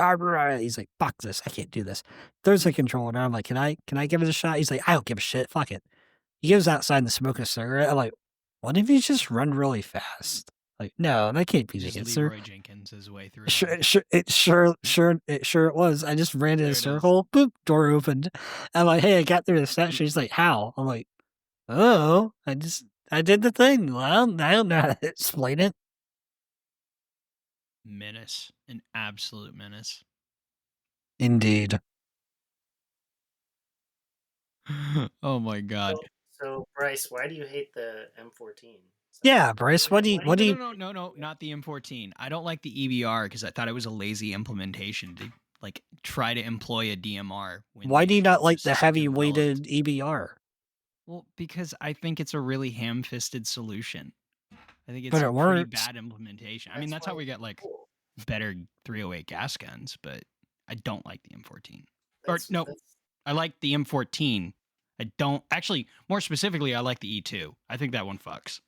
he's like, fuck this, I can't do this. There's the controller, and I'm like, can I give it a shot? He's like, I don't give a shit, fuck it. He goes outside and smoke a cigarette. I'm like, what if you just run really fast? Like, no, that can't be the Just answer. Leroy Jenkins his way through Sure, life. it was. I just ran in a There it is. circle. Boop, door opened. I'm like, hey, I got through the section. He's like, how? I'm like, oh, I did the thing. Well, I don't know how to explain it. Menace. An absolute menace. Indeed. Oh my god. So Bryce, why do you hate the M14? So Yeah, Bryce, why do you what do No, no, you no, no, no, not the M14. I don't like the EBR because I thought it was a lazy implementation to like try to employ a DMR when why they do you should not have like the just heavy developed. weighted EBR? Well, because I think it's a really ham-fisted solution. I think it's But a it pretty works. bad implementation. I mean, that's that's why how we it's get like cool. better 308 gas guns, but I don't like the M14. Or That's no, that's I like the M14. I don't actually. More specifically, I like the E2. I think that one fucks.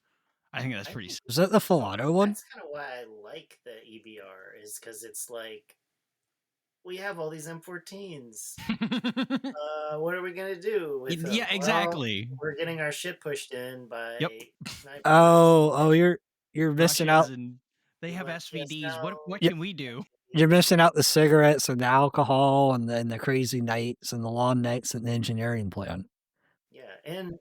I think that's I pretty. think Is that the full auto one? that's kind of why I like the EBR is because it's like we have all these M14s. What are we gonna do with them? Yeah, Well, exactly. we're getting our shit pushed in Yep. by snipers. Oh, you're missing Russians out. and they We have went SVDs. What You're, can we do? you're missing out the cigarettes and the alcohol and the crazy nights and the long nights at the engineering plant. Yeah, and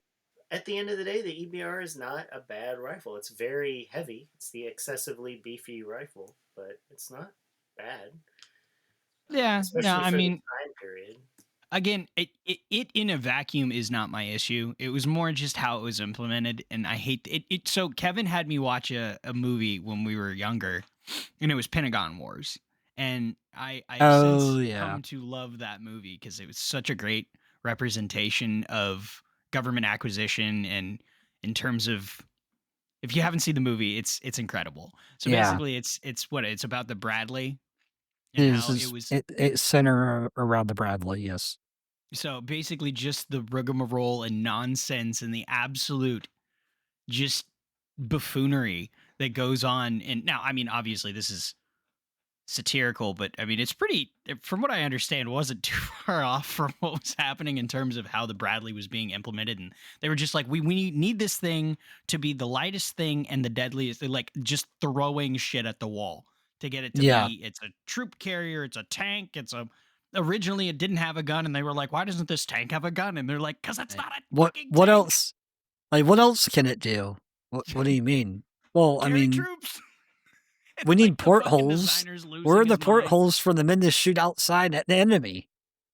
at the end of the day, the EBR is not a bad rifle. It's very heavy. It's the excessively beefy rifle, but it's not bad, Yeah, no, especially I for the mean, time period. again, it in a vacuum is not my issue. It was more just how it was implemented, and I hate it. So Kevin had me watch a movie when we were younger, and it was Pentagon Wars, and I've Oh since yeah, come to love that movie because it was such a great representation of government acquisition, and in terms of, if you haven't seen the movie, it's incredible. So yeah. basically, it's about the Bradley and It how it is was. it's center around the Bradley. Yes. So basically, just the rigmarole and nonsense and the absolute just buffoonery that goes on. And now, I mean, obviously, this is satirical, but I mean, it's pretty, from what I understand, wasn't too far off from what was happening in terms of how the Bradley was being implemented. And they were just like, we need this thing to be the lightest thing and the deadliest. They're like just throwing shit at the wall to get it to Yeah. be, it's a troop carrier, it's a tank, it's a, originally it didn't have a gun. And they were like, why doesn't this tank have a gun? And they're like, because it's Like, not a fucking what tank. else? Like what else can it do? What do you mean? Well, I Carry mean, troops. we It's need like the fucking portholes. designer's Where losing are the his mind. portholes for the men to shoot outside at the enemy?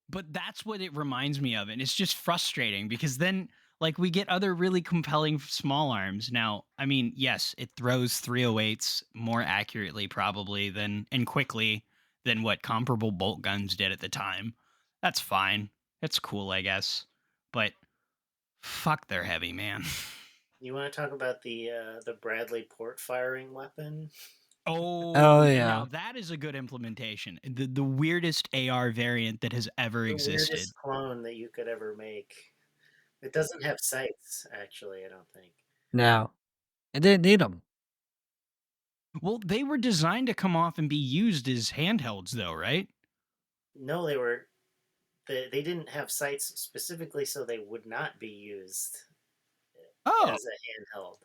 But that's what it reminds me of, and it's just frustrating because then like we get other really compelling small arms. Now, I mean, yes, it throws 308s more accurately probably than and quickly than what comparable bolt guns did at the time. That's fine. It's cool, I guess. But fuck, they're heavy, man. You want to talk about the Bradley port firing weapon? Oh Oh, and now yeah. that is a good implementation. The weirdest AR variant that has ever The existed. weirdest clone that you could ever make. It doesn't have sights, actually. I don't think. No, it didn't need them. Well, they were designed to come off and be used as handhelds, though, right? No, they didn't have sights specifically, so they would not be used Oh, as a handheld.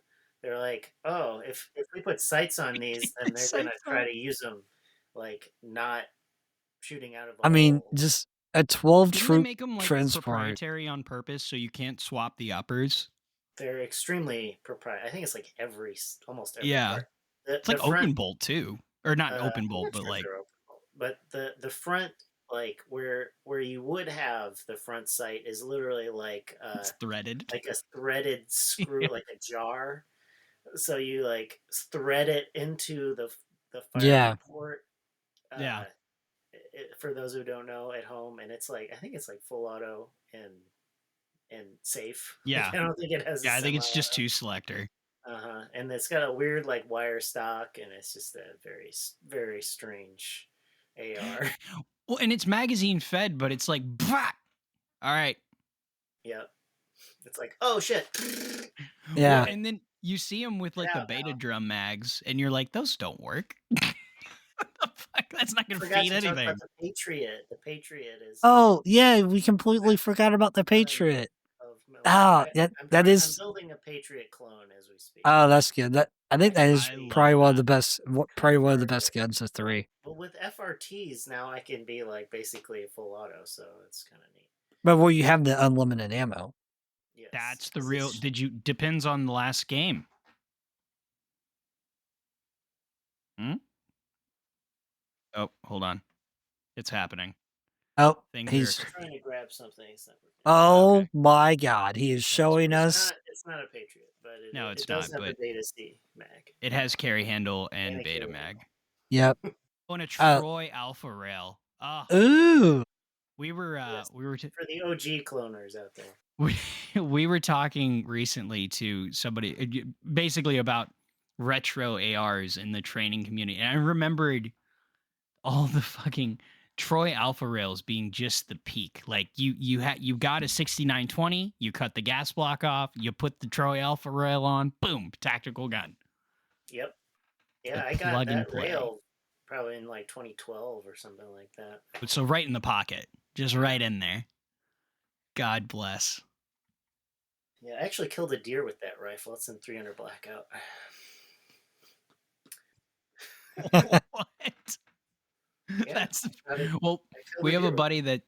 They're like, oh, if we put sights on these, then they're gonna sights try on. to use them like not shooting out of the I mean, hole. just a 12 Didn't they troop make them like transport. proprietary on purpose so you can't swap the uppers? They're extremely proprietary. I think it's like almost every Yeah, part. The it's the like front open bolt too, or not open I'm bolt, not but sure if like they're open, but the front, like where you would have the front sight, is literally it's threaded. like a threaded screw, Yeah, like a jar. So you like thread it into the firing Yeah, port. yeah, Uh, for those who don't know at home, and it's like I think it's like full auto and safe. Like yeah, I don't think it has a yeah. I think it's just semi-auto. two selector. And it's got a weird like wire stock, and it's just a very strange AR. Well, and it's magazine fed, but it's like, bah! All right. Yep. It's like, oh shit. Well, yeah. Like, and then you see them with get like the out beta now. drum mags, and you're like, those don't work. What the fuck? That's not I gonna forgot feed to talk about anything. the Patriot. The Patriot is Oh yeah, we completely fast forgot about the ton Patriot. of like Ah, that I'm is. building a Patriot clone as we speak. Oh, that's good. That I think that is I probably love one of the that. best. Probably one of the For best guns of three. But with FRTs now, I can be like basically a full auto, so it's kind of neat. But where you have the unlimited ammo. Yes, That's the because real. it's Did you? Depends on the last game. Hmm? Oh, hold on. It's happening. Oh, things are he's I'm trying to grab something. It's not working. oh okay. my god, he is Well, that's showing fine. us It's not a Patriot, but No, it it's does not, have the but Beta C mag it has carry handle and and a beta carry mag. handle. yep. Oh, and a Uh, Troy Alpha Rail. Ah, ooh, Yes, we were for the OG cloners out there. we we were talking recently to somebody basically about retro ARs in the training community, and I remembered all the fucking Troy Alpha Rails being just the peak. Like you got a 6920, you cut the gas block off, you put the Troy Alpha Rail on, boom, tactical gun. Yep. The Yeah, I got plug and that play. rail probably in like 2012 or something like that. So right in the pocket, just Yeah. right in there. God bless. Yeah, I actually killed a deer with that rifle. It's in 300 blackout. What? Yeah, That's shot it. well, I killed we a have a deer with buddy that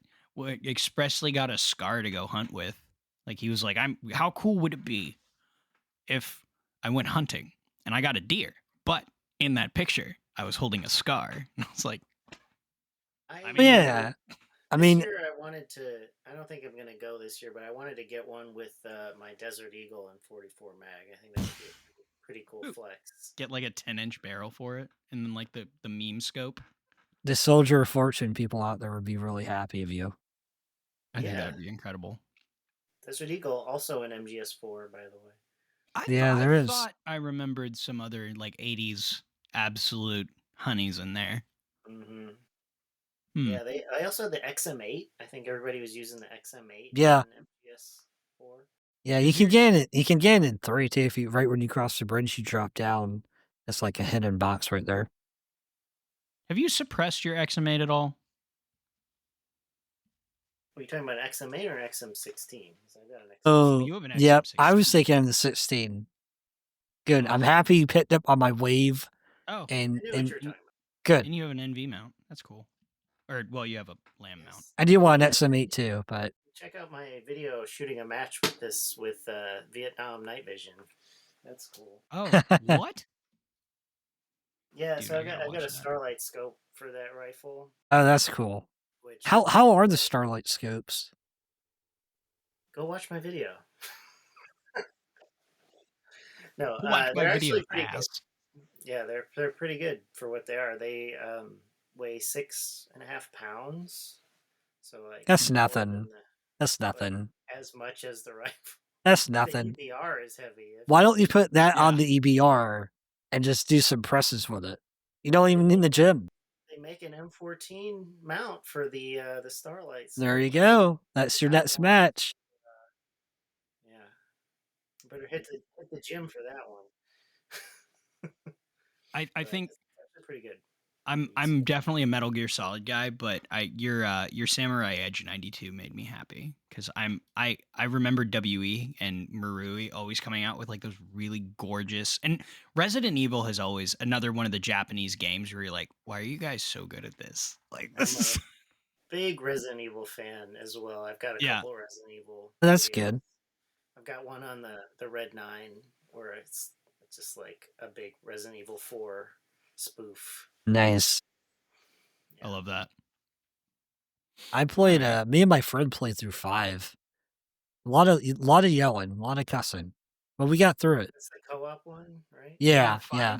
expressly got a scar to go hunt with. Like he was like, "I'm how cool would it be if I went hunting and I got a deer, but in that picture I was holding a scar." And I was like, I I mean, yeah. I This mean, year I wanted to. I don't think I'm gonna go this year, but I wanted to get one with my Desert Eagle and 44 mag. I think that would be a pretty cool flex. get like a 10-inch barrel for it, and then like the meme scope. the Soldier of Fortune people out there would be really happy of you. I think that Yeah, would be incredible. Desert Eagle also an MGS4, by the way. Yeah, there is. I remembered some other like 80s absolute honeys in there. Hmm. Hmm. Yeah, they. I also had the XM8. I think everybody was using the XM8 Yeah, in MGS4. yeah. You Did can you get it. You can get it in three too. If you right when you cross the bridge, you drop down. It's like a hidden box right there. have you suppressed your XM8 at all? Are you talking about an XM8 or an XM16? Because I got an Oh, Oh, you have an yep. I was XM16. thinking of the 16. Good. I'm Oh, happy you picked up on my wave, oh, and I knew what and you were and, talking about. good. and you have an NV mount. That's cool. Or well, you have a lamb mount. Yes. I do Oh want an yeah. XM8 too, but Check out my video shooting a match with this with Vietnam night vision. That's cool. Oh, what? Yeah, Dude, so I gotta I've got watch a that. Starlight scope for that rifle, oh, that's cool. which How are the Starlight scopes? go watch my video. No, Watch my they're video, actually pretty good. ass. Yeah, they're pretty good for what they are. They weigh 6.5 pounds, so like That's more than nothing. the That's but nothing. as much as the rifle. That's The nothing. EBR is heavy. Have Why you don't you seen it? put that on Yeah. the EBR and just do some presses with it? You don't They even need make the gym. they make an M14 mount for the Starlight, There you so go. That's I your got next one. match. Yeah, better hit the gym for that one. I But think it's actually pretty good. It's I'm definitely a Metal Gear Solid guy, but your Samurai Edge 92 made me happy because I remember WE and Marui always coming out with like those really gorgeous, and Resident Evil has always another one of the Japanese games where you're like, why are you guys so good at this? Like I'm this a is big Resident Evil fan as well. I've got a yeah. couple of Resident Evil That's videos. good. I've got one on the Red 9 where it's just like a big Resident Evil 4 spoof. Nice. I Yeah. love that. I All played right. me and my friend played through 5. A lot of yelling, a lot of cussing. But we got through it. That's the co-op one, right? Yeah, Yeah, yeah.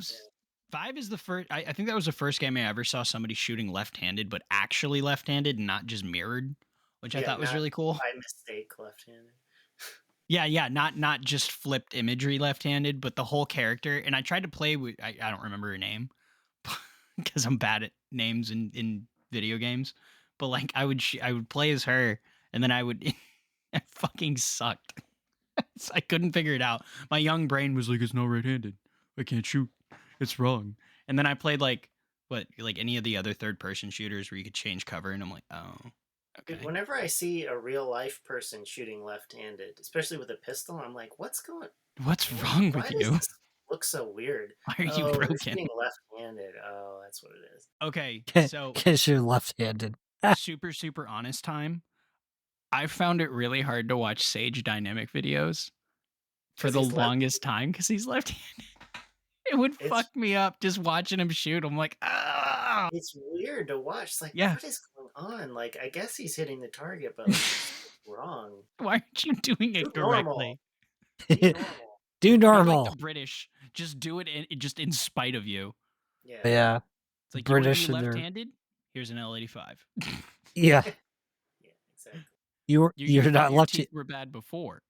five is the first. I think that was the first game I ever saw somebody shooting left-handed, but actually left-handed, and not just mirrored, which I Yeah, thought was not really cool. by mistake left-handed. Yeah, yeah, not just flipped imagery left-handed, but the whole character. And I tried to play with I don't remember her name because I'm bad at names in video games. But like I would play as her, and then I would I fucking sucked. I couldn't figure it out. My young brain was like, "It's not right-handed. I can't shoot. It's wrong." And then I played like any of the other third-person shooters where you could change cover, and I'm like, "Oh, Dude, okay. whenever I see a real life person shooting left-handed, especially with a pistol, I'm like, what's going? What's wrong Why with does you? this look so weird? Why are you Oh, they're broken?" shooting left-handed. Oh, that's what it is. Okay, so Because you're left-handed. super honest time. I found it really hard to watch Sage dynamic videos for Because the he's left. longest time because he's left-handed. It would It's fuck me up just watching him shoot. I'm like, ah. it's weird to watch. It's like, Yeah. what is going on? Like, I guess he's hitting the target, but like it's wrong. Why aren't you doing Do it normal. correctly? Be normal. Do Be like the normal. British. Just do it just in spite of you. Yeah. Yeah. It's like, you want to be British and their left-handed? Here's an L85. yeah. Yeah, exactly. You're You thought not your left. teeth were bad before.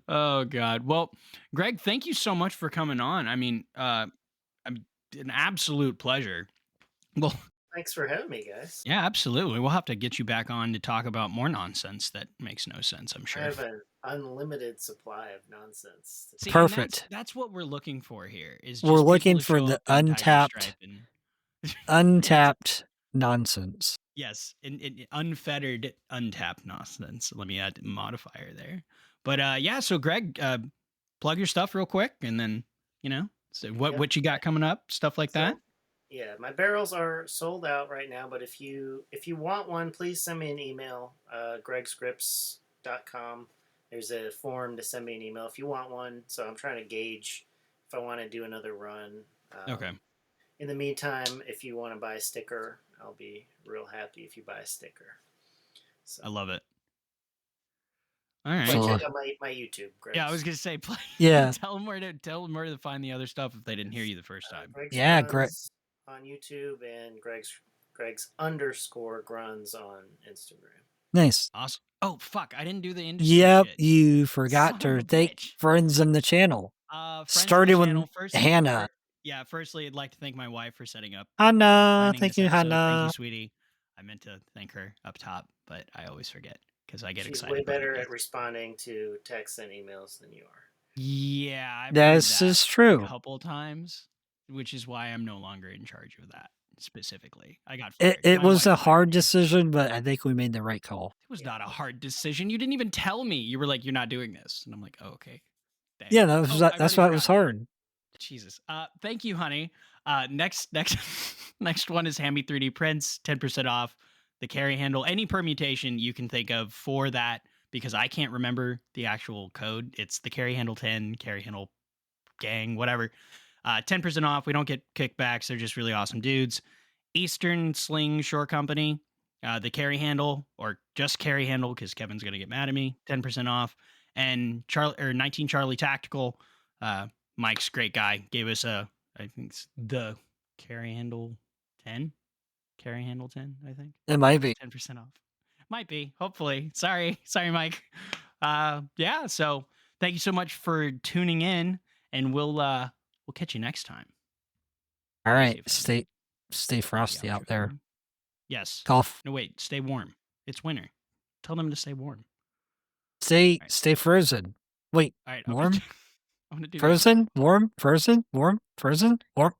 Oh God. Well, Greg, thank you so much for coming on. I mean, an absolute pleasure. Well, Thanks for having me, guys. yeah, absolutely. We'll have to get you back on to talk about more nonsense that makes no sense, I'm I sure. have an unlimited supply of nonsense to See, talk and about. Perfect. that's what we're looking for here is We're just people looking to for show the up in tiger stripe and yes, untapped nonsense. yes, in unfettered, untapped nonsense. Let me add a modifier there. But yeah, so Greg, plug your stuff real quick, and then so Yep. what you got coming up, stuff like that. So yeah, my barrels are sold out right now, but if you want one, please send me an email, gregscripts.com. There's a form to send me an email if you want one. So I'm trying to gauge if I want to do another run. Okay, In the meantime, if you want to buy a sticker, I'll be real happy if you buy a sticker. So I love it. All right. but So check out my YouTube, Yeah, I was Greg's gonna say, yeah. tell them where to find the other stuff if they didn't hear you the first time. Greg's Yeah, great. Gruns on YouTube and Greg's_Gruns on Instagram. Nice. Awesome. Oh fuck, I didn't do the industry Yep, shit. you forgot Son of to a thank bitch. friends in the channel. Friends of the Starting with channel. Hannah. Yeah, firstly, I'd like to thank my wife for setting up Hannah, planning thank this you, episode. Thank you, Hannah. sweetie. I meant to thank her up top, but I always forget because I get She's excited way by better ideas. at responding to texts and emails than you are. Yeah, I've heard This that is a true. couple times, which is why I'm no longer in charge of that specifically. I got It, fired. it My was wife a fired hard me. decision, but I think we made the right call. It was Yeah. not a hard decision. You didn't even tell me. You were like, "You're not doing this," and I'm like, "Oh, okay." Dang. Yeah, I've that's already why it was forgotten. hard. Jesus. Thank you, honey. Next next one is Hammy 3D prints, 10% off the carry handle. Any permutation you can think of for that, because I can't remember the actual code. It's the carry handle 10, carry handle gang, whatever. 10% off. We don't get kickbacks. They're just really awesome dudes. Eastern Sling Shore Company, the carry handle, or just carry handle, because Kevin's gonna get mad at me. 10% off. And 19 Charlie Tactical. Mike's great guy. Gave us I think it's the carry handle 10. Carry handle 10, I think. It might be. 10% off. Might be. Hopefully. Sorry, Mike. Yeah. So thank you so much for tuning in, and we'll catch you next time. All Let me see right, if I can stay get the frosty out outro there. going. Yes. Cough. No, wait. Stay warm. It's winter. Tell them to stay warm. Stay All right. stay frozen. Wait, All right. warm? I'm gonna do that. Frozen? Warm? Frozen? Warm? Frozen? Warm?